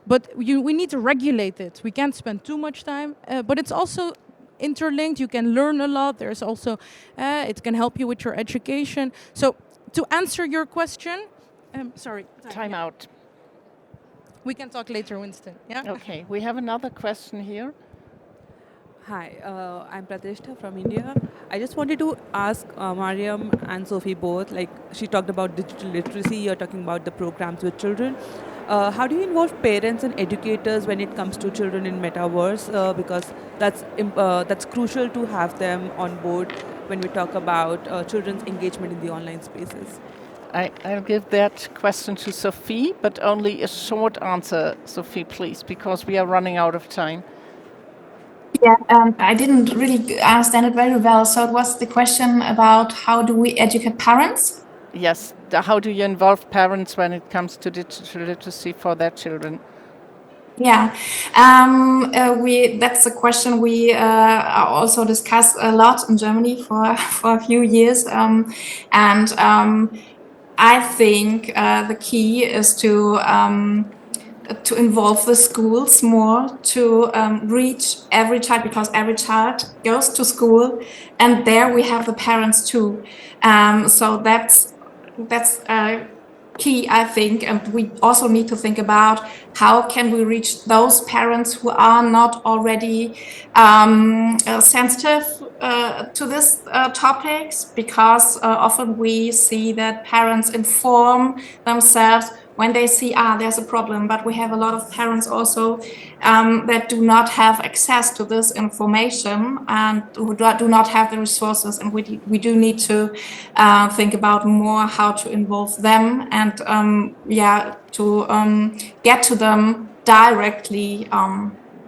but we need to regulate it. We can't spend too much time, but it's also interlinked. You can learn a lot. There's also, it can help you with your education. So to answer your question, sorry. Time out. We can talk later, Winston. Yeah. Okay, we have another question here. Hi, I'm Pratishta from India. I just wanted to ask Mariam and Sophie both, like she talked about digital literacy, you're talking about the programs with children. How do you involve parents and educators when it comes to children in Metaverse? Because that's crucial to have them on board when we talk about children's engagement in the online spaces. I'll give that question to Sophie, but only a short answer, Sophie, please, because we are running out of time. Yeah, I didn't really understand it very well. So it was the question about how do we educate parents? Yes, how do you involve parents when it comes to digital literacy for their children? Yeah, that's a question we also discuss a lot in Germany for a few years, and I think the key is to involve the schools more, to reach every child, because every child goes to school, and there we have the parents too. So that's key, I think, and we also need to think about how can we reach those parents who are not already sensitive to this topics, because often we see that parents inform themselves when they see, there's a problem, but we have a lot of parents also that do not have access to this information and who do not have the resources, and we do need to think about more how to involve them and to get to them directly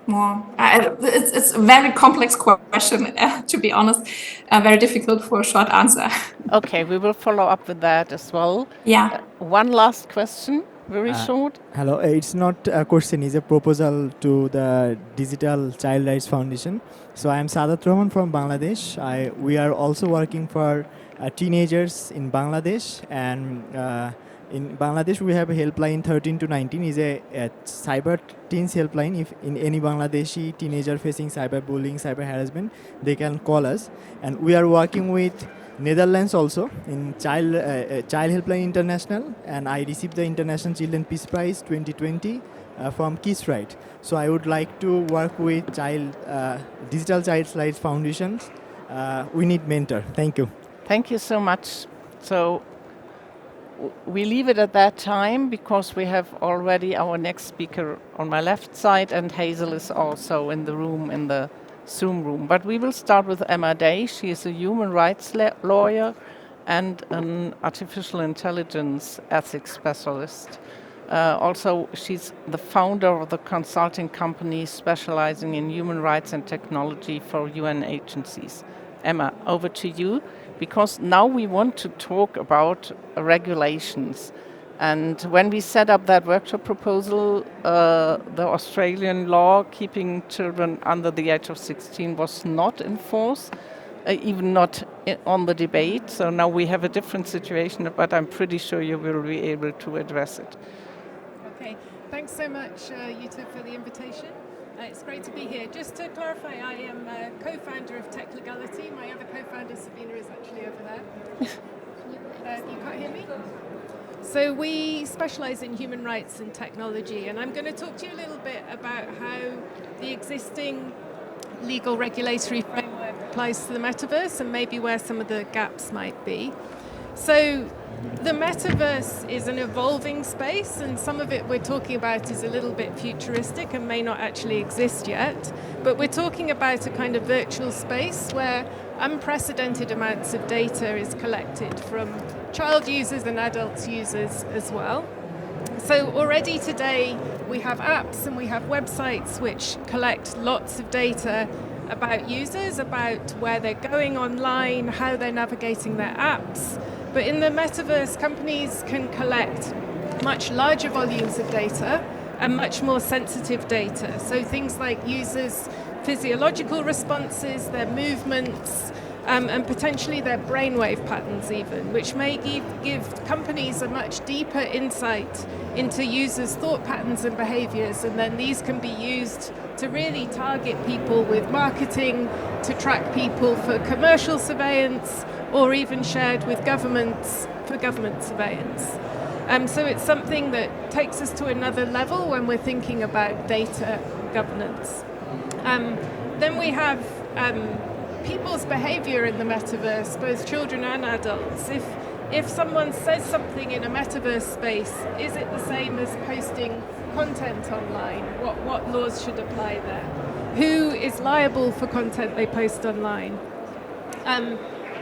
more. It's a very complex question, to be honest, very difficult for a short answer. Okay, we will follow up with that as well. Yeah. One last question, very short. Hello, it's not a question, it's a proposal to the Digital Child Rights Foundation. So I am Sadat Rahman from Bangladesh. We are also working for teenagers in Bangladesh, and in Bangladesh we have a helpline 13 to 19 is a cyber teens helpline. If in any Bangladeshi teenager facing cyberbullying, cyber harassment, they can call us. And we are working with Netherlands also in Child Helpline International, and I received the International Children Peace Prize 2020 from Kiss Right. So I would like to work with Digital Child Rights Foundations. We need mentor. Thank you. Thank you so much. So we leave it at that time because we have already our next speaker on my left side, and Hazel is also in the room, in the Zoom room. But we will start with Emma Day. She is a human rights lawyer and an artificial intelligence ethics specialist. Also, she's the founder of the consulting company specializing in human rights and technology for UN agencies. Emma, over to you, because now we want to talk about regulations. And when we set up that workshop proposal, the Australian law keeping children under the age of 16 was not in force, even not on the debate. So now we have a different situation, but I'm pretty sure you will be able to address it. Okay, thanks so much, Jutta, for the invitation. It's great to be here. Just to clarify, I am a co-founder of Tech Legality. My other co-founder, Sabina, is actually over there. You can't hear me? So we specialize in human rights and technology, and I'm going to talk to you a little bit about how the existing legal regulatory framework applies to the metaverse and maybe where some of the gaps might be. So the metaverse is an evolving space, and some of it we're talking about is a little bit futuristic and may not actually exist yet, but we're talking about a kind of virtual space where unprecedented amounts of data is collected from child users and adult users as well. So already today we have apps and we have websites which collect lots of data about users, about where they're going online, how they're navigating their apps. But in the metaverse, companies can collect much larger volumes of data and much more sensitive data. So things like users' physiological responses, their movements, and potentially their brainwave patterns even, which may give companies a much deeper insight into users' thought patterns and behaviors, and then these can be used to really target people with marketing, to track people for commercial surveillance, or even shared with governments for government surveillance. So it's something that takes us to another level when we're thinking about data governance. Then we have people's behavior in the metaverse, both children and adults. If someone says something in a metaverse space, is it the same as posting content online? What laws should apply there? Who is liable for content they post online?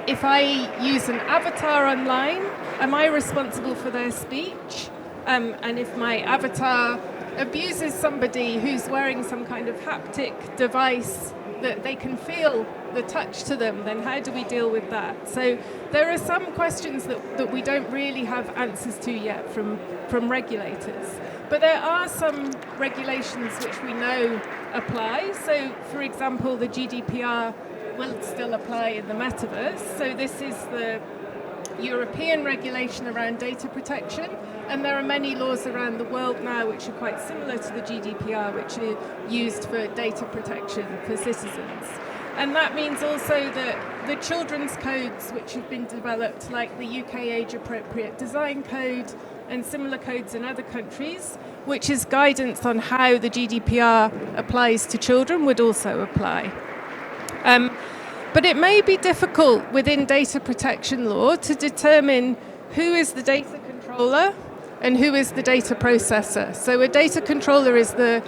If I use an avatar online, am I responsible for their speech? And if my avatar abuses somebody who's wearing some kind of haptic device that they can feel the touch to them, then how do we deal with that? So there are some questions that we don't really have answers to yet from regulators. But there are some regulations which we know apply. So, for example, the GDPR will still apply in the metaverse. So this is the European regulation around data protection, and there are many laws around the world now which are quite similar to the GDPR, which are used for data protection for citizens. And that means also that the children's codes which have been developed, like the UK Age Appropriate Design Code and similar codes in other countries, which is guidance on how the GDPR applies to children, would also apply. But it may be difficult within data protection law to determine who is the data controller and who is the data processor. So a data controller is the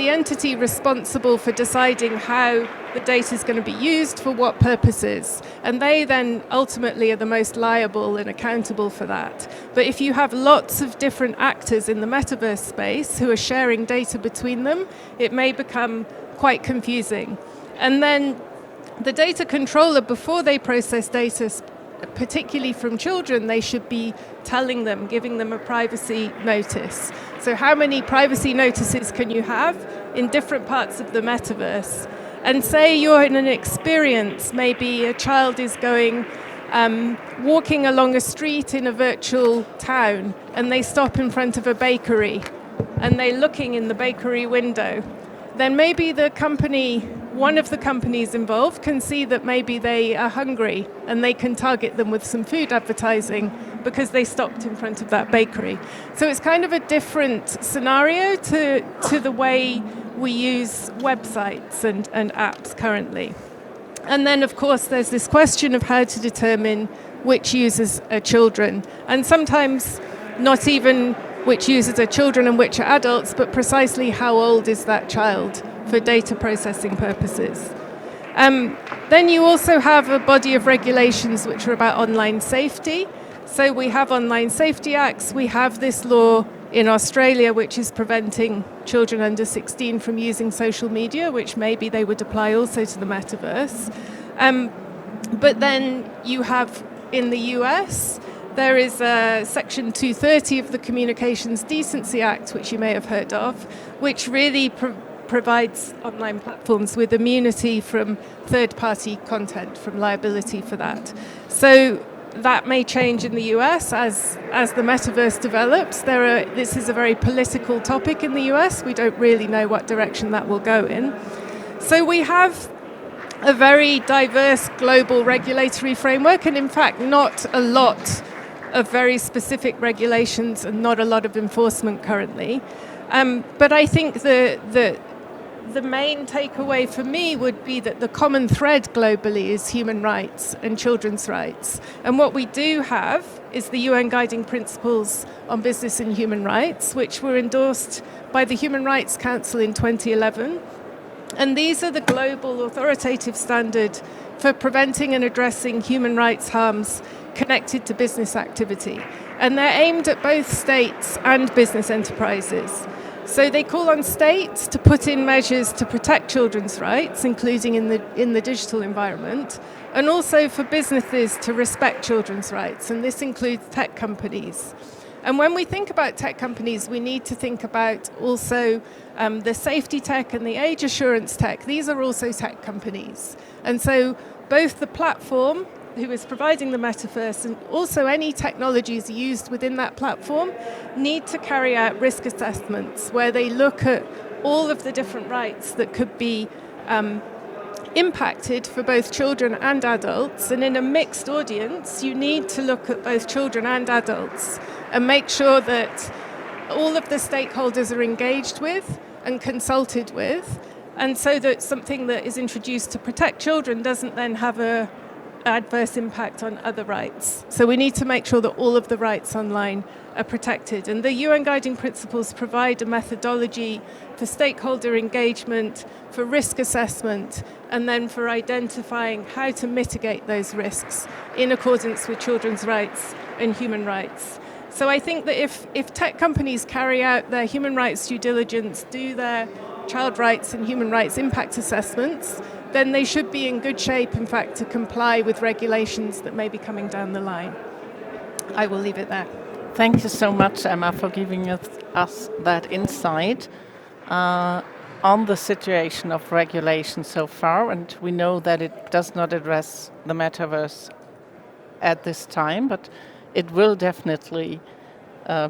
entity responsible for deciding how the data is going to be used for what purposes. And they then ultimately are the most liable and accountable for that. But if you have lots of different actors in the metaverse space who are sharing data between them, it may become quite confusing. And then the data controller, before they process data, particularly from children, they should be telling them, giving them a privacy notice. So how many privacy notices can you have in different parts of the metaverse? And say you're in an experience, maybe a child is going, walking along a street in a virtual town, and they stop in front of a bakery, and they're looking in the bakery window. Then maybe the company, one of the companies involved, can see that maybe they are hungry and they can target them with some food advertising because they stopped in front of that bakery. So it's kind of a different scenario to the way we use websites and apps currently. And then, of course, there's this question of how to determine which users are children. And sometimes not even which users are children and which are adults, but precisely how old is that child for data processing purposes. Then you also have a body of regulations which are about online safety. So we have online safety acts. We have this law in Australia which is preventing children under 16 from using social media, which maybe they would apply also to the metaverse. But then you have in the US, there is Section 230 of the Communications Decency Act, which you may have heard of, which really provides online platforms with immunity from third-party content, from liability for that. So that may change in the US as the metaverse develops. This is a very political topic in the US. We don't really know what direction that will go in. So we have a very diverse global regulatory framework, and in fact not a lot of very specific regulations and not a lot of enforcement currently. But I think the main takeaway for me would be that the common thread globally is human rights and children's rights. And what we do have is the UN Guiding Principles on Business and Human Rights, which were endorsed by the Human Rights Council in 2011. And these are the global authoritative standard for preventing and addressing human rights harms connected to business activity. And they're aimed at both states and business enterprises. So they call on states to put in measures to protect children's rights, including in the digital environment, and also for businesses to respect children's rights, and this includes tech companies. And when we think about tech companies, we need to think about also the safety tech and the age assurance tech. These are also tech companies. And so both the platform, who is providing the metaverse, and also any technologies used within that platform need to carry out risk assessments where they look at all of the different rights that could be impacted for both children and adults. And in a mixed audience, you need to look at both children and adults and make sure that all of the stakeholders are engaged with and consulted with, and so that something that is introduced to protect children doesn't then have an adverse impact on other rights. So we need to make sure that all of the rights online are protected. And the UN Guiding Principles provide a methodology for stakeholder engagement, for risk assessment, and then for identifying how to mitigate those risks in accordance with children's rights and human rights. So I think that if tech companies carry out their human rights due diligence, do their child rights and human rights impact assessments, then they should be in good shape, in fact, to comply with regulations that may be coming down the line. I will leave it there. Thank you so much, Emma, for giving us that insight on the situation of regulation so far. And we know that it does not address the metaverse at this time, but it will definitely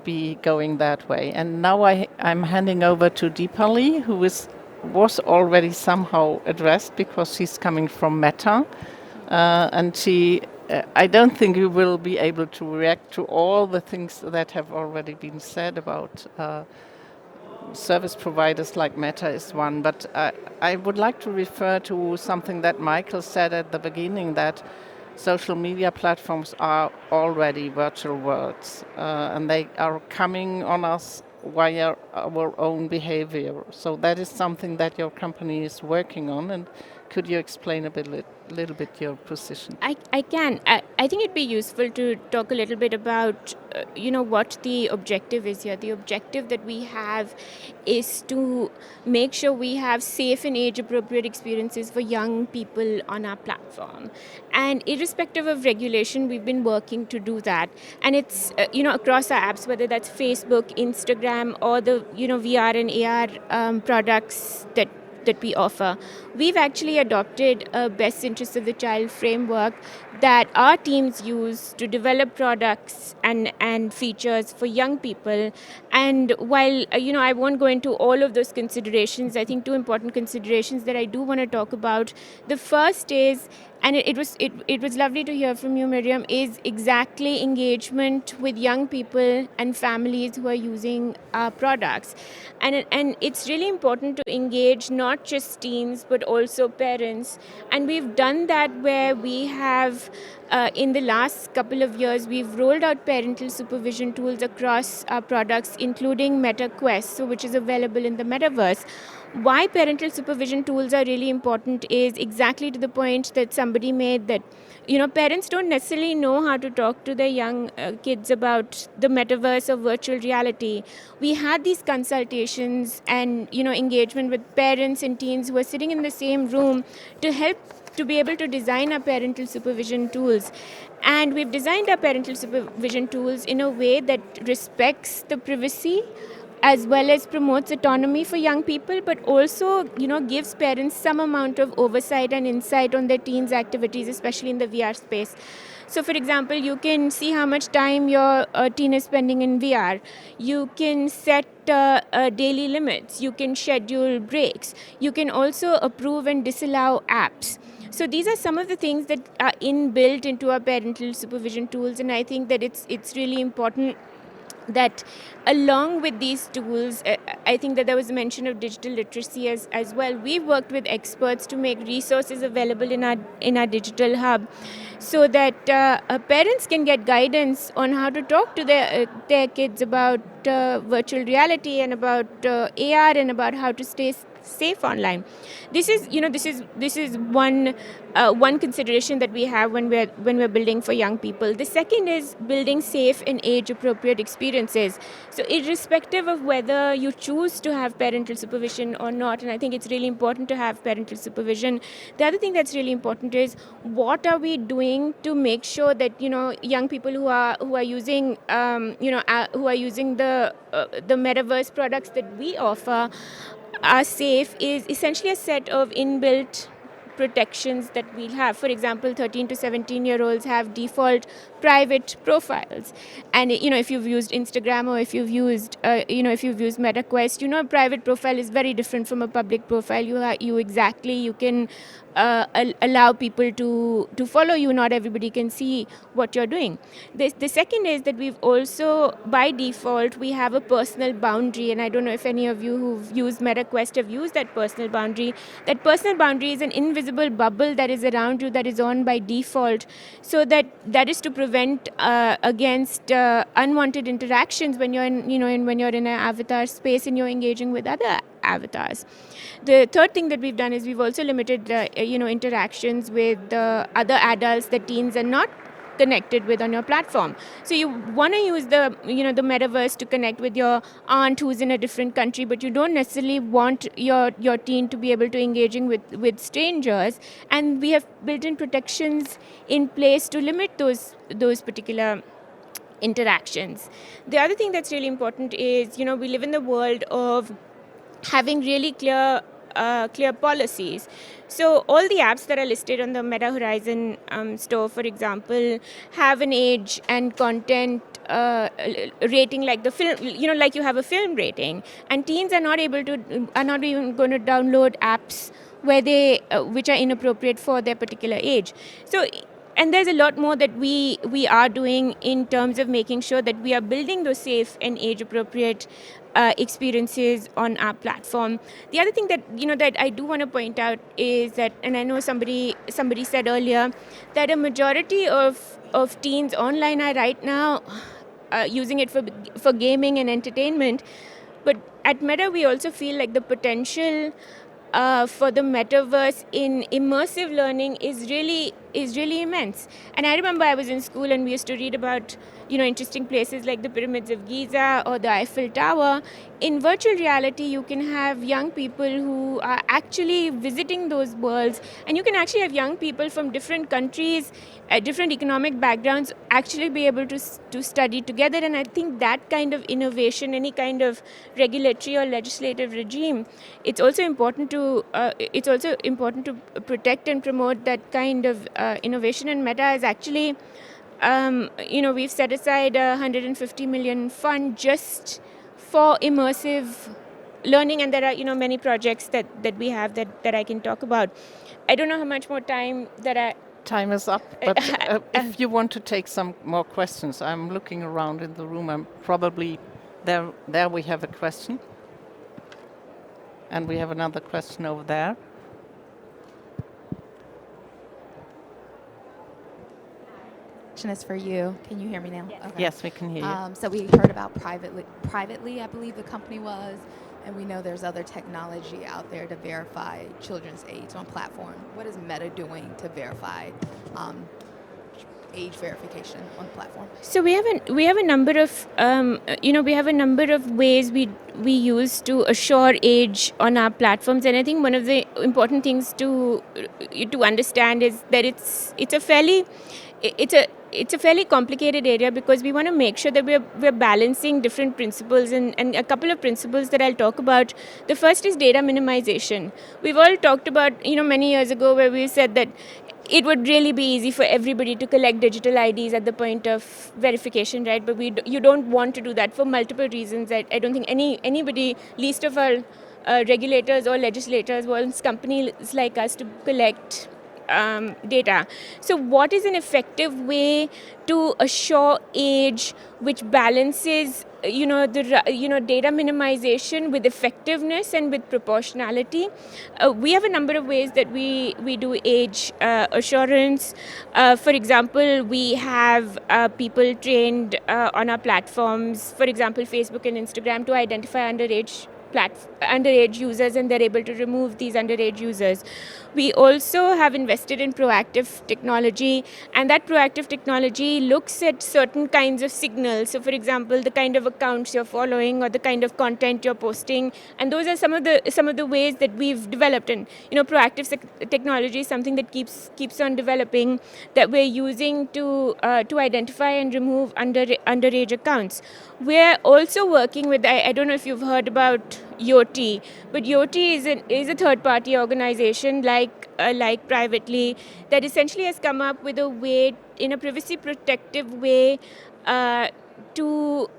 be going that way. And now I'm handing over to Deepali, who was already somehow addressed because she's coming from Meta. And she, I don't think you will be able to react to all the things that have already been said about service providers like Meta is one. But I would like to refer to something that Michael said at the beginning, that social media platforms are already virtual worlds, and they are coming on us via our own behavior. So that is something that your company is working on, and could you explain a little bit your position? I can. I think it'd be useful to talk a little bit about, what the objective is here. The objective that we have is to make sure we have safe and age-appropriate experiences for young people on our platform. And irrespective of regulation, we've been working to do that. And it's, across our apps, whether that's Facebook, Instagram, or the, VR and AR products that we offer. We've actually adopted a best interest of the child framework that our teams use to develop products and features for young people. And while, I won't go into all of those considerations, I think two important considerations that I do want to talk about. The first is, and it was lovely to hear from you, Miriam, is exactly engagement with young people and families who are using our products. And it's really important to engage not just teens, but also parents. And we've done that where we have, in the last couple of years, we've rolled out parental supervision tools across our products, including Meta Quest, which is available in the Metaverse. Why parental supervision tools are really important is exactly to the point that somebody made, that parents don't necessarily know how to talk to their young kids about the metaverse or virtual reality. We had these consultations and engagement with parents and teens who are sitting in the same room to help to be able to design our parental supervision tools. And we've designed our parental supervision tools in a way that respects the privacy as well as promotes autonomy for young people, but also, gives parents some amount of oversight and insight on their teens' activities, especially in the VR space. So, for example, you can see how much time your teen is spending in VR. You can set daily limits. You can schedule breaks. You can also approve and disallow apps. So these are some of the things that are inbuilt into our parental supervision tools, and I think that it's really important that along with these tools, I think that there was a mention of digital literacy as well. We've worked with experts to make resources available in our digital hub, so that parents can get guidance on how to talk to their kids about virtual reality and about AR and about how to stay safe online. This is one consideration that we have when we're building for young people. The second is building safe and age appropriate experiences. So irrespective of whether you choose to have parental supervision or not, and I think it's really important to have parental supervision. The other thing that's really important is what are we doing to make sure that young people who are using who are using the metaverse products that we offer are safe, is essentially a set of inbuilt protections that we'll have. For example, 13 to 17-year-olds have default private profiles, and if you've used Instagram or if you've used MetaQuest, a private profile is very different from a public profile. You can allow people to follow you. Not everybody can see what you're doing. The second is that we've also, by default, we have a personal boundary, and I don't know if any of you who've used MetaQuest have used that personal boundary. That personal boundary is an invisible bubble that is around you, that is on by default, so that is to prevent against unwanted interactions when you're when you're in an avatar space and you're engaging with other avatars. The third thing that we've done is we've also limited interactions with other adults that teens are not connected with on your platform. So you want to use the metaverse to connect with your aunt who's in a different country, but you don't necessarily want your teen to be able to engaging with strangers, and we have built-in protections in place to limit those particular interactions. The other thing that's really important is we live in the world of having really clear policies. So all the apps that are listed on the Meta Horizon store, for example, have an age and content rating like the film, like you have a film rating, and teens are not even going to download apps which are inappropriate for their particular age. So. And there's a lot more that we are doing in terms of making sure that we are building those safe and age-appropriate experiences on our platform. The other thing that that I do want to point out is that, and I know somebody said earlier, that a majority of teens online are right now using it for gaming and entertainment. But at Meta, we also feel like the potential for the metaverse in immersive learning is really immense. And I remember I was in school and we used to read about interesting places like the pyramids of Giza or the Eiffel Tower. In virtual reality, you can have young people who are actually visiting those worlds, and you can actually have young people from different countries, different economic backgrounds, actually be able to study together. And I think that kind of innovation, any kind of regulatory or legislative regime, it's also important to protect and promote that kind of innovation. And Meta is actually, we've set aside a 150 million fund just for immersive learning, and there are many projects that we have that I can talk about. I don't know how much more time that I. Time is up, but if you want to take some more questions, I'm looking around in the room. I'm probably there. We have a question, and we have another question over there. Question is for you. Can you hear me now? Yes, okay. Yes, we can hear you. So we heard about privately, I believe the company was, and we know there's other technology out there to verify children's age on platform. What is Meta doing to verify age verification on the platform? So we have a number of ways we use to assure age on our platforms, and I think one of the important things to understand is that it's a fairly complicated area, because we want to make sure that we're balancing different principles, and a couple of principles that I'll talk about. The first is data minimization. We've all talked about many years ago where we said that it would really be easy for everybody to collect digital IDs at the point of verification, right? But you don't want to do that for multiple reasons. I don't think anybody, least of all regulators or legislators, wants companies like us to collect data. So what is an effective way to assure age which balances data minimization with effectiveness and with proportionality? We have a number of ways that we do age assurance. For example, we have people trained on our platforms, for example Facebook and Instagram, to identify underage underage users, and they're able to remove these underage users. We also have invested in proactive technology, and that proactive technology looks at certain kinds of signals. So, for example, the kind of accounts you're following or the kind of content you're posting, and those are some of the ways that we've developed. And proactive technology is something that keeps on developing, that we're using to identify and remove underage accounts. We're also working with, I don't know if you've heard about Yoti, but Yoti is a third-party organization like Privately, that essentially has come up with a way, in a privacy protective way, to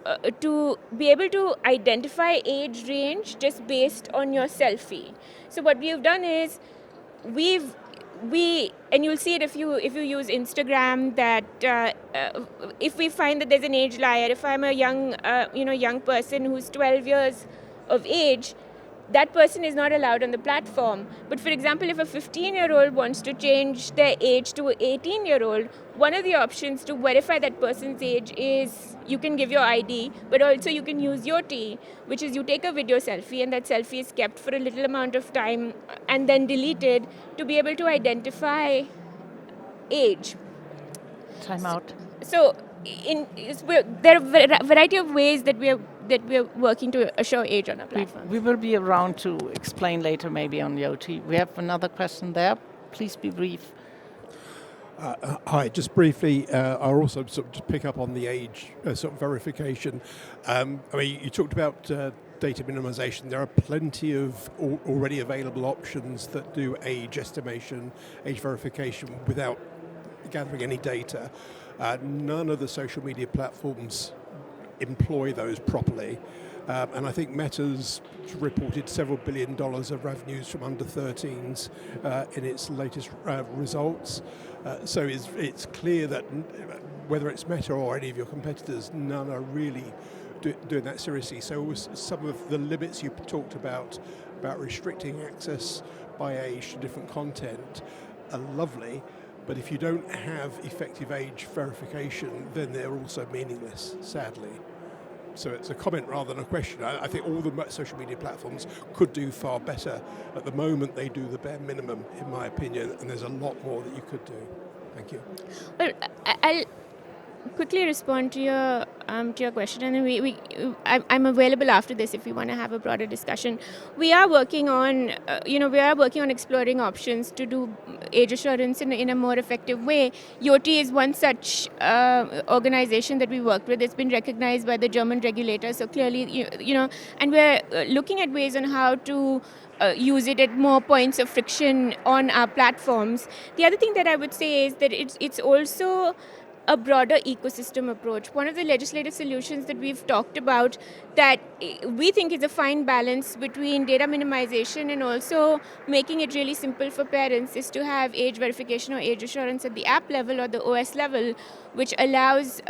be able to identify age range just based on your selfie. So what we've done is and you'll see it if you use Instagram, that if we find that there's an age liar, if I'm a young person who's 12 years of age, that person is not allowed on the platform. But for example, if a 15-year-old wants to change their age to an 18-year-old, one of the options to verify that person's age is you can give your ID, but also you can use Yoti, which is you take a video selfie, and that selfie is kept for a little amount of time and then deleted to be able to identify age. Time out. So there are a variety of ways that we're working to assure age on our platform. We will be around to explain later, maybe on Yoti. We have another question there. Please be brief. Hi, just briefly, I'll also sort of just pick up on the age sort of verification. I mean, you talked about data minimization. There are plenty of already available options that do age estimation, age verification without gathering any data. None of the social media platforms employ those properly. And I think Meta's reported several $1 billion of revenues from under 13s in its latest results. So it's clear that whether it's Meta or any of your competitors, none are really doing that seriously. So some of the limits you talked about restricting access by age to different content are lovely. But if you don't have effective age verification, then they're also meaningless, sadly. So it's a comment rather than a question. I think all the social media platforms could do far better. At the moment, they do the bare minimum, in my opinion, and there's a lot more that you could do. Thank you. Well, I'll quickly respond to your question, and then I'm available after this if we want to have a broader discussion. We are working on exploring options to do age assurance in a more effective way. Yoti is one such organization that we worked with. It's been recognized by the German regulator, so clearly, and we're looking at ways on how to use it at more points of friction on our platforms. The other thing that I would say is that it's also a broader ecosystem approach. One of the legislative solutions that we've talked about that we think is a fine balance between data minimization and also making it really simple for parents is to have age verification or age assurance at the app level or the OS level, which allows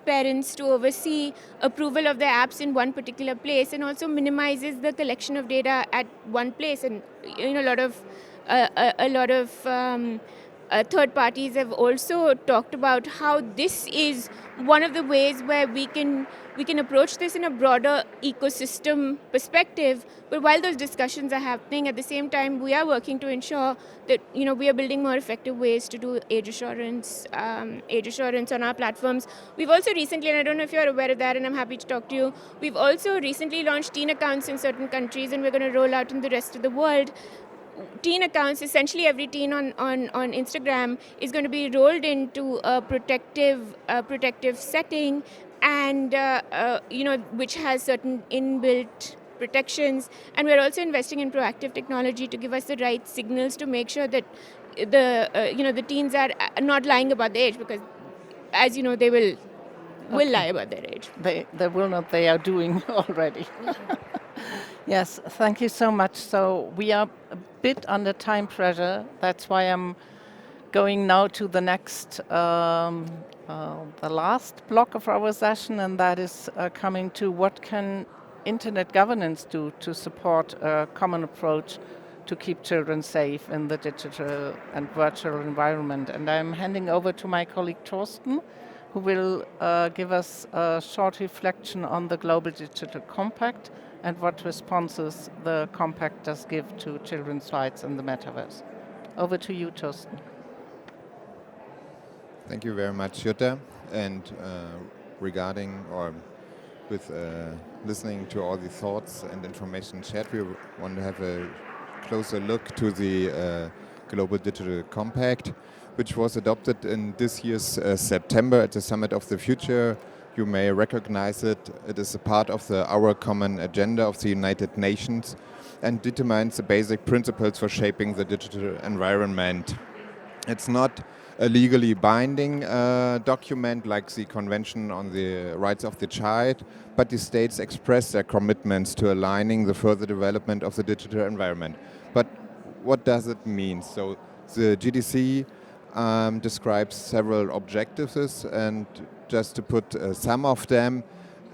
parents to oversee approval of their apps in one particular place and also minimizes the collection of data at one place. And a lot of third parties have also talked about how this is one of the ways where we can approach this in a broader ecosystem perspective. But while those discussions are happening, at the same time, we are working to ensure that we are building more effective ways to do age assurance on our platforms. We've also recently, and I don't know if you're aware of that, and I'm happy to talk to you, we've also recently launched teen accounts in certain countries, and we're going to roll out in the rest of the world. Teen accounts, essentially every teen on Instagram is going to be rolled into a protective setting, and which has certain inbuilt protections. And we're also investing in proactive technology to give us the right signals to make sure that the teens are not lying about their age, because as you know, they will lie about their age. They will not. They are doing already. Yes, thank you so much. So we are a bit under time pressure. That's why I'm going now to the next, the last block of our session, and that is coming to what can internet governance do to support a common approach to keep children safe in the digital and virtual environment. And I'm handing over to my colleague Torsten, who will give us a short reflection on the Global Digital Compact and what responses the compact does give to children's rights in the metaverse. Over to you, Thorsten. Thank you very much, Jutta. And regarding or with listening to all the thoughts and information shared, we want to have a closer look to the Global Digital Compact, which was adopted in this year's September at the Summit of the Future. You may recognize it. It is a part of the Our Common Agenda of the United Nations and determines the basic principles for shaping the digital environment. It's not a legally binding document like the Convention on the Rights of the Child, but the states express their commitments to aligning the further development of the digital environment. But what does it mean? So the GDC describes several objectives, and just to put some of them,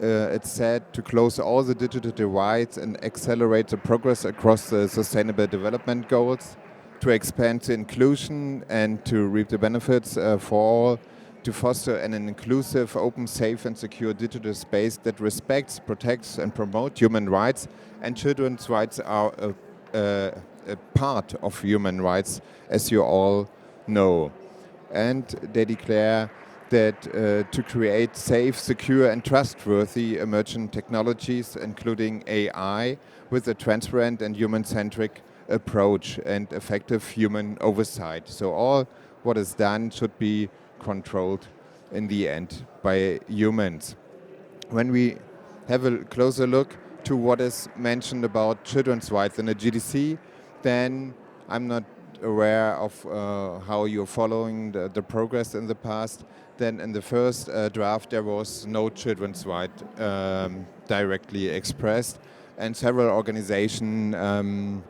it's said to close all the digital divides and accelerate the progress across the Sustainable Development Goals, to expand the inclusion and to reap the benefits for all, to foster an inclusive, open, safe and secure digital space that respects, protects and promotes human rights. And children's rights are a part of human rights, as you all know. And they declare that to create safe, secure and trustworthy emerging technologies, including AI, with a transparent and human-centric approach and effective human oversight. So all what is done should be controlled in the end by humans. When we have a closer look to what is mentioned about children's rights in the GDC, then I'm not aware of how you're following the progress in the past. Then in the first draft there was no children's right directly expressed, and several organizations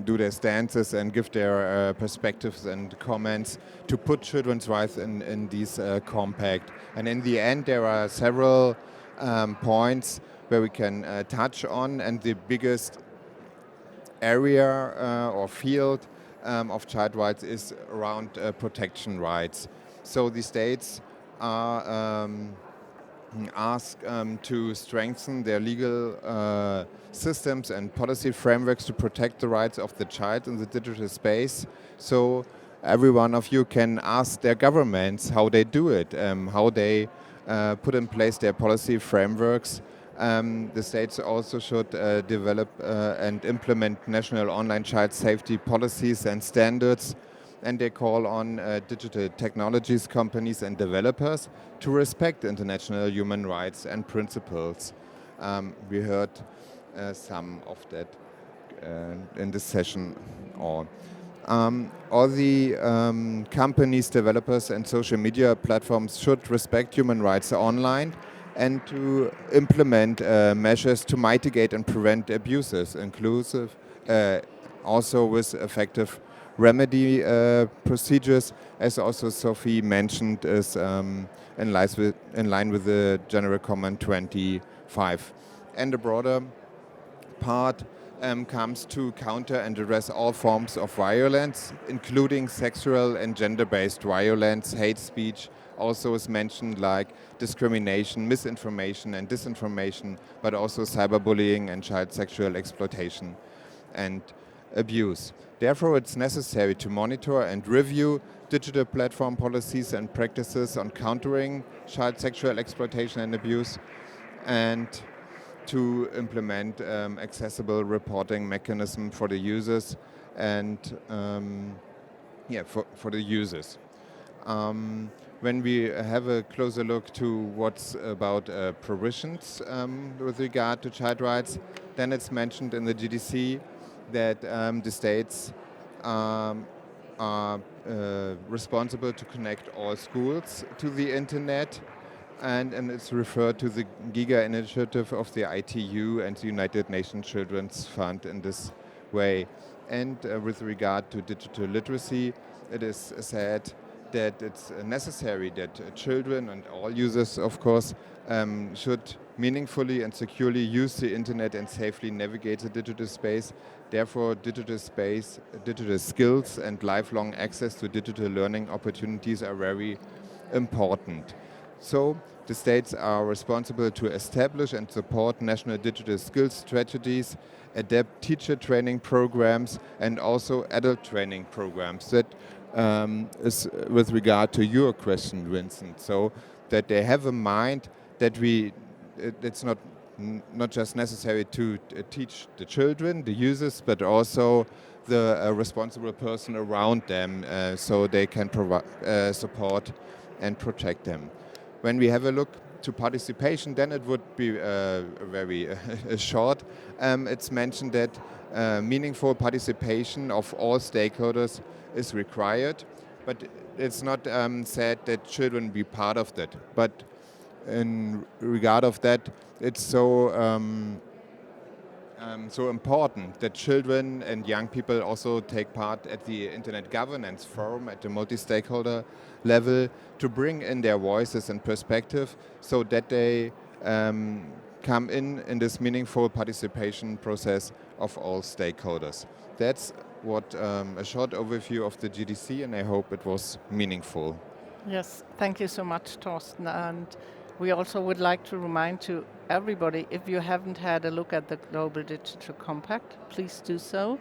do their stances and give their perspectives and comments to put children's rights in this compact. And in the end, there are several points where we can touch on, and the biggest area or field of child rights is around protection rights. So the states are asked to strengthen their legal systems and policy frameworks to protect the rights of the child in the digital space. So every one of you can ask their governments how they do it, how they put in place their policy frameworks. The states also should develop and implement national online child safety policies and standards, and they call on digital technologies companies and developers to respect international human rights and principles. We heard some of that in this session. All the companies, developers and social media platforms should respect human rights online and to implement measures to mitigate and prevent abuses, inclusive also with effective remedy procedures, as also Sophie mentioned, is in line with the General Comment 25. And the broader part comes to counter and address all forms of violence, including sexual and gender-based violence, hate speech, also is mentioned, like discrimination, misinformation and disinformation, but also cyberbullying and child sexual exploitation and abuse. Therefore, it's necessary to monitor and review digital platform policies and practices on countering child sexual exploitation and abuse, and to implement accessible reporting mechanism for the users and for the users. When we have a closer look to what's about provisions with regard to child rights, then it's mentioned in the GDC that the states are responsible to connect all schools to the internet, and it's referred to the GIGA initiative of the ITU and the United Nations Children's Fund in this way. And with regard to digital literacy, it is said that it's necessary that children and all users, of course, should meaningfully and securely use the internet and safely navigate the digital space. Therefore, digital space, digital skills and lifelong access to digital learning opportunities are very important. So the states are responsible to establish and support national digital skills strategies, adapt teacher training programs, and also adult training programs. That is with regard to your question, Vincent. So that they have a mind that it's not just necessary to teach the children, the users, but also the responsible person around them, so they can support and protect them. When we have a look to participation, then it would be very short. It's mentioned that meaningful participation of all stakeholders is required, but it's not said that children be part of that. But in regard of that, it's so important that children and young people also take part at the Internet Governance Forum at the multi-stakeholder level to bring in their voices and perspective so that they come in this meaningful participation process of all stakeholders. That's what a short overview of the GDC, and I hope it was meaningful. Yes, thank you so much, Torsten. And we also would like to remind to everybody, if you haven't had a look at the Global Digital Compact, please do so.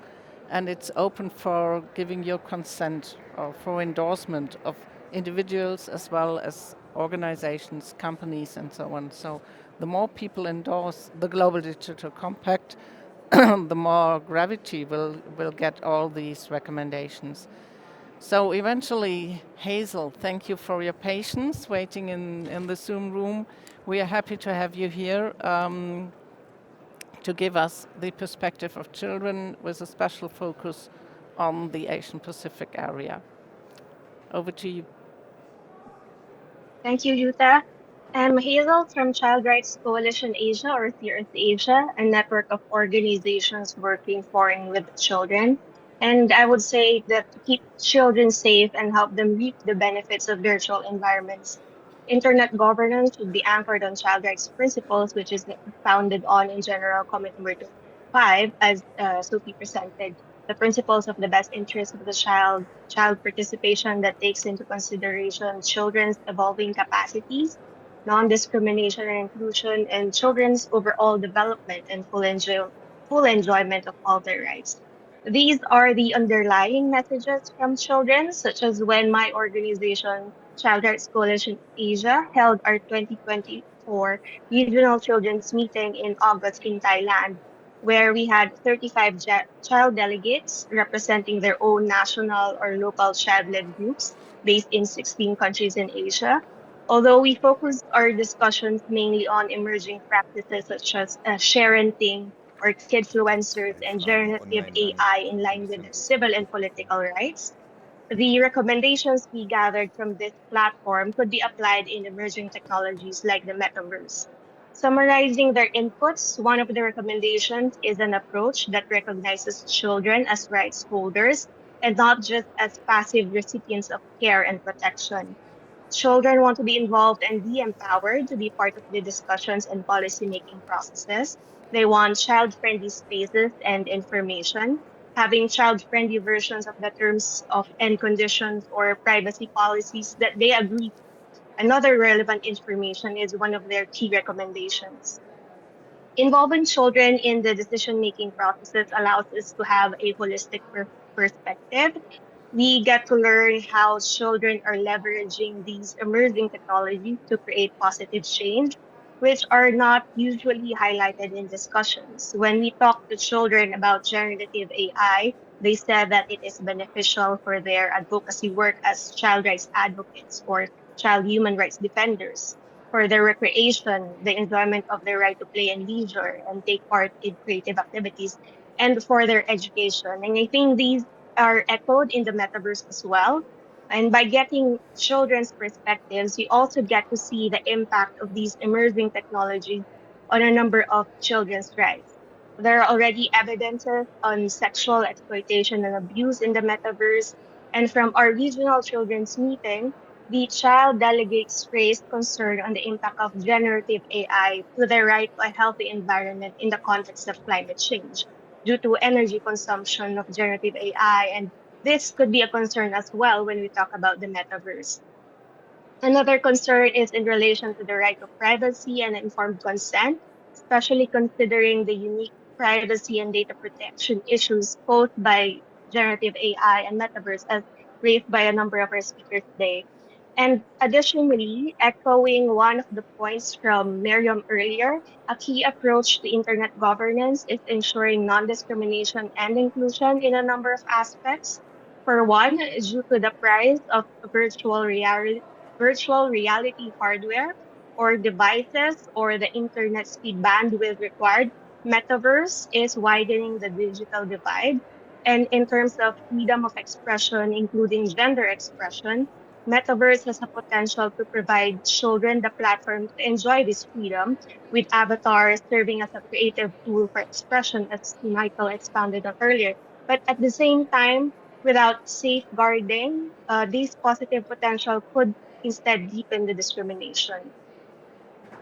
And it's open for giving your consent or for endorsement of individuals as well as organizations, companies, and so on. So the more people endorse the Global Digital Compact, the more gravity will get all these recommendations. So eventually, Hazel, thank you for your patience waiting in the Zoom room. We are happy to have you here to give us the perspective of children with a special focus on the Asian Pacific area. Over to you. Thank you, Yuta. I'm Hazel from Child Rights Coalition Asia, or CRS Asia, a network of organizations working for and with children. And I would say that to keep children safe and help them reap the benefits of virtual environments, internet governance should be anchored on child rights principles, which is founded on in General Comment number 5, as Sophie presented, the principles of the best interest of the child participation that takes into consideration children's evolving capacities, non-discrimination and inclusion, and children's overall development and full enjoyment of all their rights. These are the underlying messages from children, such as when my organization, Child Rights Coalition Asia, held our 2024 Regional Children's Meeting in August in Thailand, where we had 35 child delegates representing their own national or local child-led groups based in 16 countries in Asia. Although we focused our discussions mainly on emerging practices such as sharenting or kidfluencers and generative AI in line with civil and political rights, the recommendations we gathered from this platform could be applied in emerging technologies like the metaverse. Summarizing their inputs, one of the recommendations is an approach that recognizes children as rights holders and not just as passive recipients of care and protection. Children want to be involved and be empowered to be part of the discussions and policy-making processes. They want child-friendly spaces and information. Having child-friendly versions of the terms of and conditions or privacy policies that they agree to. Another relevant information is one of their key recommendations. Involving children in the decision-making processes allows us to have a holistic perspective. We get to learn how children are leveraging these emerging technologies to create positive change, which are not usually highlighted in discussions. When we talk to children about generative AI, they said that it is beneficial for their advocacy work as child rights advocates or child human rights defenders, for their recreation, the enjoyment of their right to play and leisure and take part in creative activities, and for their education. And I think these are echoed in the metaverse as well. And by getting children's perspectives, we also get to see the impact of these emerging technologies on a number of children's rights. There are already evidences on sexual exploitation and abuse in the metaverse. And from our regional children's meeting, the child delegates raised concern on the impact of generative AI to the right to a healthy environment in the context of climate change due to energy consumption of generative AI. And this could be a concern as well when we talk about the metaverse. Another concern is in relation to the right of privacy and informed consent, especially considering the unique privacy and data protection issues posed by generative AI and metaverse, as raised by a number of our speakers today. And additionally, echoing one of the points from Miriam earlier, a key approach to internet governance is ensuring non-discrimination and inclusion in a number of aspects. For one, due to the price of virtual reality hardware or devices or the internet speed bandwidth required, metaverse is widening the digital divide. And in terms of freedom of expression, including gender expression, metaverse has a potential to provide children the platform to enjoy this freedom, with avatars serving as a creative tool for expression, as Michael expounded on earlier. But at the same time, without safeguarding, this positive potential could instead deepen the discrimination.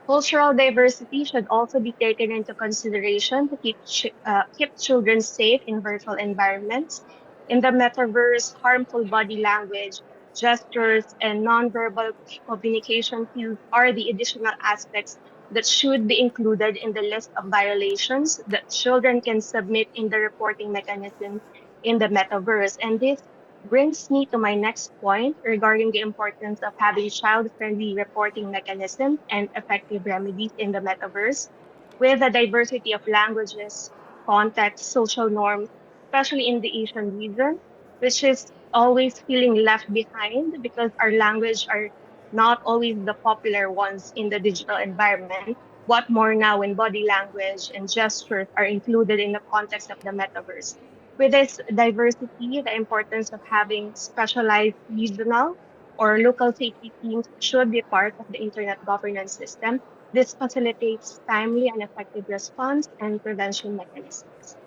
Cultural diversity should also be taken into consideration to keep children safe in virtual environments. In the metaverse, harmful body language, gestures, and nonverbal communication cues are the additional aspects that should be included in the list of violations that children can submit in the reporting mechanism in the metaverse. And this brings me to my next point regarding the importance of having child-friendly reporting mechanisms and effective remedies in the metaverse. With a diversity of languages, contexts, social norms, especially in the Asian region, which is always feeling left behind because our language are not always the popular ones in the digital environment. What more now when body language and gestures are included in the context of the metaverse? With this diversity, the importance of having specialized regional or local safety teams should be part of the internet governance system. This facilitates timely and effective response and prevention mechanisms.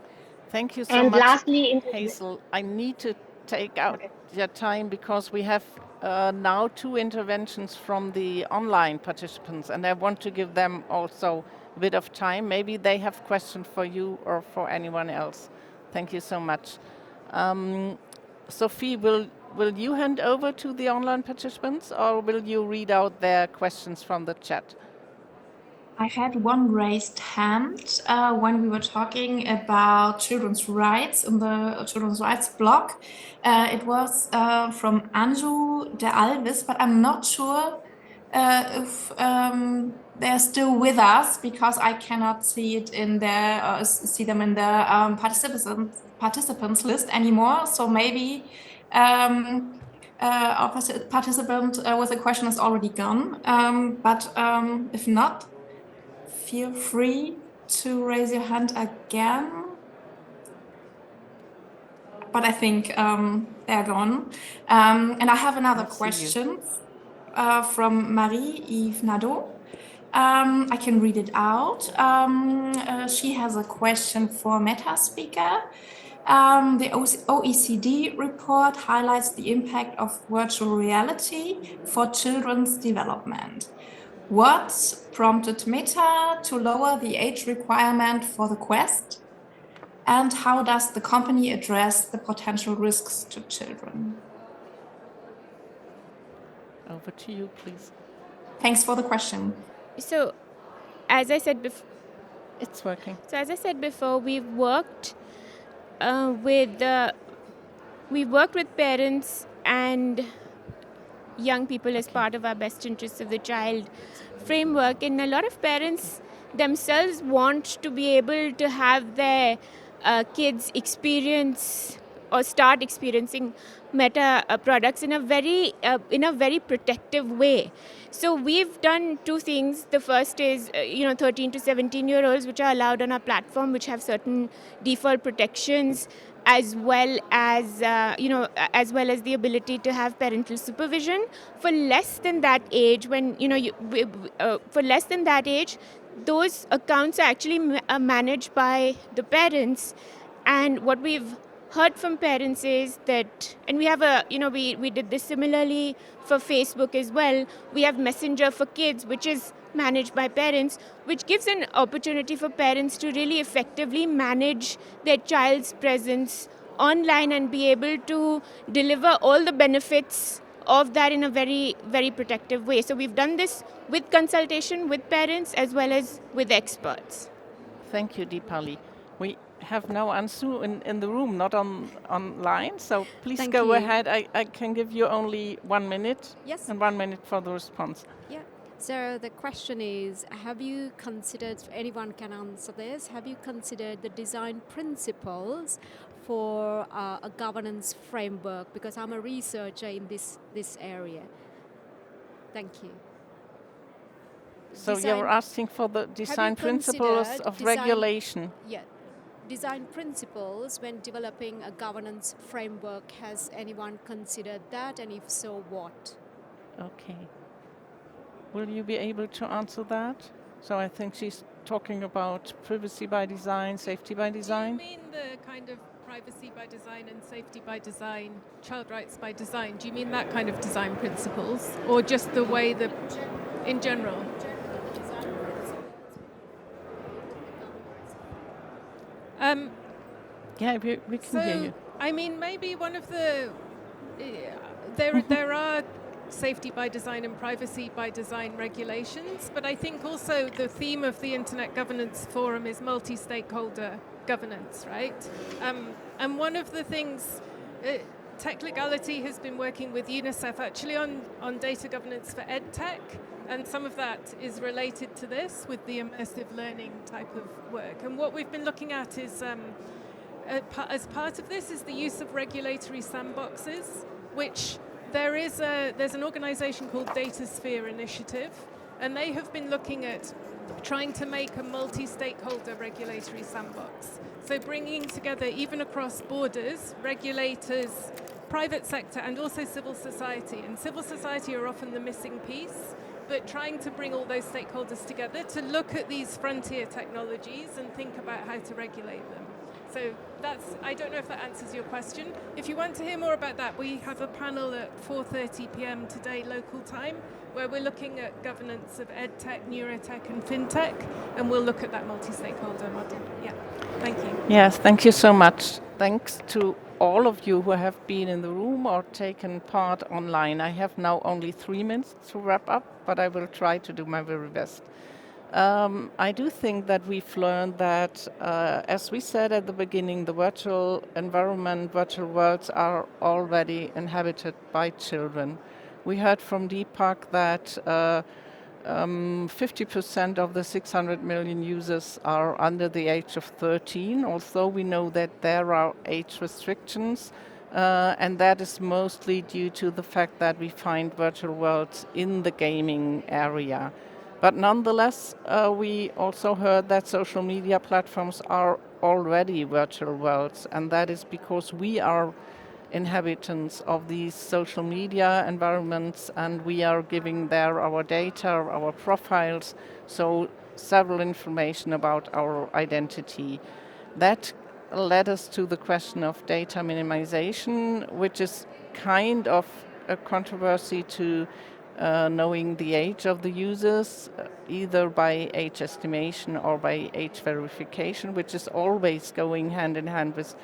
Thank you so And much, lastly, Hazel. I need to take out okay. your time because we have now two interventions from the online participants, and I want to give them also a bit of time. Maybe they have questions for you or for anyone else. Thank you so much. Sophie, will you hand over to the online participants, or will you read out their questions from the chat? I had one raised hand when we were talking about children's rights in the children's rights blog. It was from Anju de Alves, but I'm not sure if they're still with us because I cannot see it in their see them in the participants list anymore. So maybe our participant with a question is already gone. But if not, feel free to raise your hand again. But I think they're gone. And I have another question from Marie-Yves Nadeau. I can read it out. She has a question for Meta speaker. The OECD report highlights the impact of virtual reality for children's development. What prompted Meta to lower the age requirement for the Quest? And how does the company address the potential risks to children? Over to you, please. Thanks for the question. So, as I said before, it's working. So, as I said before, we've worked with parents and young people as part of our best interests of the child framework, and a lot of parents themselves want to be able to have their kids experience or start experiencing Meta products in a very protective way. So we've done two things. The first is 13 to 17-year-olds which are allowed on our platform, which have certain default protections, as well as the ability to have parental supervision. For less than that age, for less than that age, those accounts are actually managed by the parents. And what we've heard from parents is that, and we have we did this similarly for Facebook as well. We have Messenger for Kids, which is managed by parents, which gives an opportunity for parents to really effectively manage their child's presence online and be able to deliver all the benefits of that in a very, very protective way. So we've done this with consultation with parents as well as with experts. Thank you, Deepali. We have now Ansu in the room, not online, so please Thank go you. ahead. I can give you only 1 minute. Yes. And 1 minute for the response. Yeah. So the question is, have you considered, anyone can answer this, have you considered the design principles for a governance framework? Because I'm a researcher in this area. Thank you. So you're asking for the design principles of regulation. Yeah. Design principles when developing a governance framework. Has anyone considered that, and if so, what? Okay. Will you be able to answer that? So I think she's talking about privacy by design, safety by design. Do you mean the kind of privacy by design and safety by design, child rights by design? Do you mean that kind of design principles, or just the way that, in general? Yeah, we can hear you. I mean, maybe one of the there are safety by design and privacy by design regulations, but I think also the theme of the Internet Governance Forum is multi-stakeholder governance, right? And one of the things, Tech Legality has been working with UNICEF actually on data governance for EdTech, and some of that is related to this with the immersive learning type of work. And what we've been looking at is, as part of this, is the use of regulatory sandboxes, which there's an organization called DataSphere Initiative, and they have been looking at trying to make a multi-stakeholder regulatory sandbox. So bringing together, even across borders, regulators, private sector, and also civil society. And civil society are often the missing piece, but trying to bring all those stakeholders together to look at these frontier technologies and think about how to regulate them. So I don't know if that answers your question. If you want to hear more about that, we have a panel at 4:30 p.m. today, local time, where we're looking at governance of EdTech, Neurotech, and FinTech, and we'll look at that multi-stakeholder model. Yeah, thank you. Yes, thank you so much. Thanks to all of you who have been in the room or taken part online. I have now only 3 minutes to wrap up, but I will try to do my very best. I do think that we've learned that, as we said at the beginning, the virtual environment, virtual worlds are already inhabited by children. We heard from Deepak that 50% of the 600 million users are under the age of 13, although we know that there are age restrictions, and that is mostly due to the fact that we find virtual worlds in the gaming area. But nonetheless, we also heard that social media platforms are already virtual worlds, and that is because we are inhabitants of these social media environments, and we are giving there our data, our profiles, so several information about our identity. That led us to the question of data minimization, which is kind of a controversy to knowing the age of the users, either by age estimation or by age verification, which is always going hand in hand with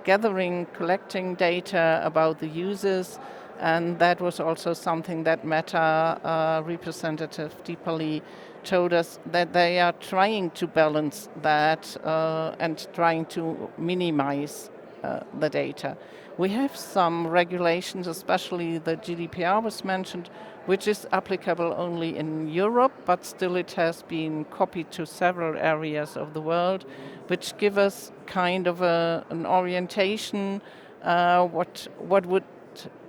gathering, collecting data about the users. And that was also something that Meta representative Deepali told us, that they are trying to balance that and trying to minimize the data. We have some regulations, especially the GDPR was mentioned, which is applicable only in Europe, but still it has been copied to several areas of the world, which give us kind of an orientation, what would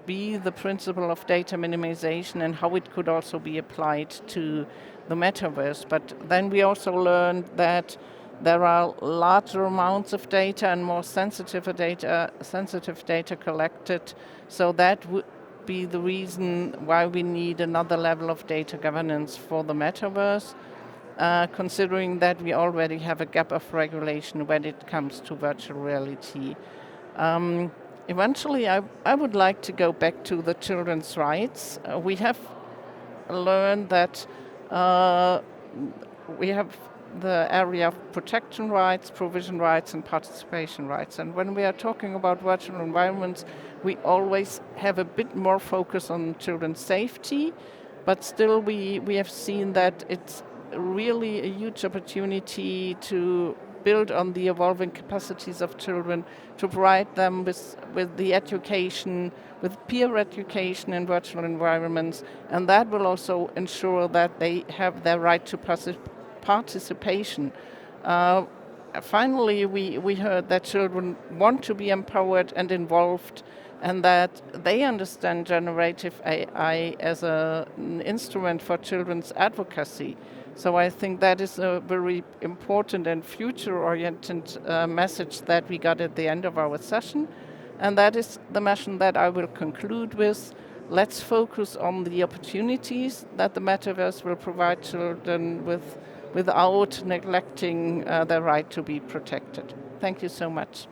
be the principle of data minimization and how it could also be applied to the metaverse. But then we also learned that there are larger amounts of data and more sensitive data collected, so that would be the reason why we need another level of data governance for the metaverse, considering that we already have a gap of regulation when it comes to virtual reality. Eventually, I would like to go back to the children's rights. We have learned that we have the area of protection rights, provision rights, and participation rights. And when we are talking about virtual environments, we always have a bit more focus on children's safety, but still we have seen that it's really a huge opportunity to build on the evolving capacities of children, to provide them with the education, with peer education in virtual environments, and that will also ensure that they have their right to participation. Finally, we heard that children want to be empowered and involved, and that they understand generative AI as an instrument for children's advocacy. So I think that is a very important and future-oriented message that we got at the end of our session. And that is the message that I will conclude with. Let's focus on the opportunities that the metaverse will provide children with, without neglecting their right to be protected. Thank you so much.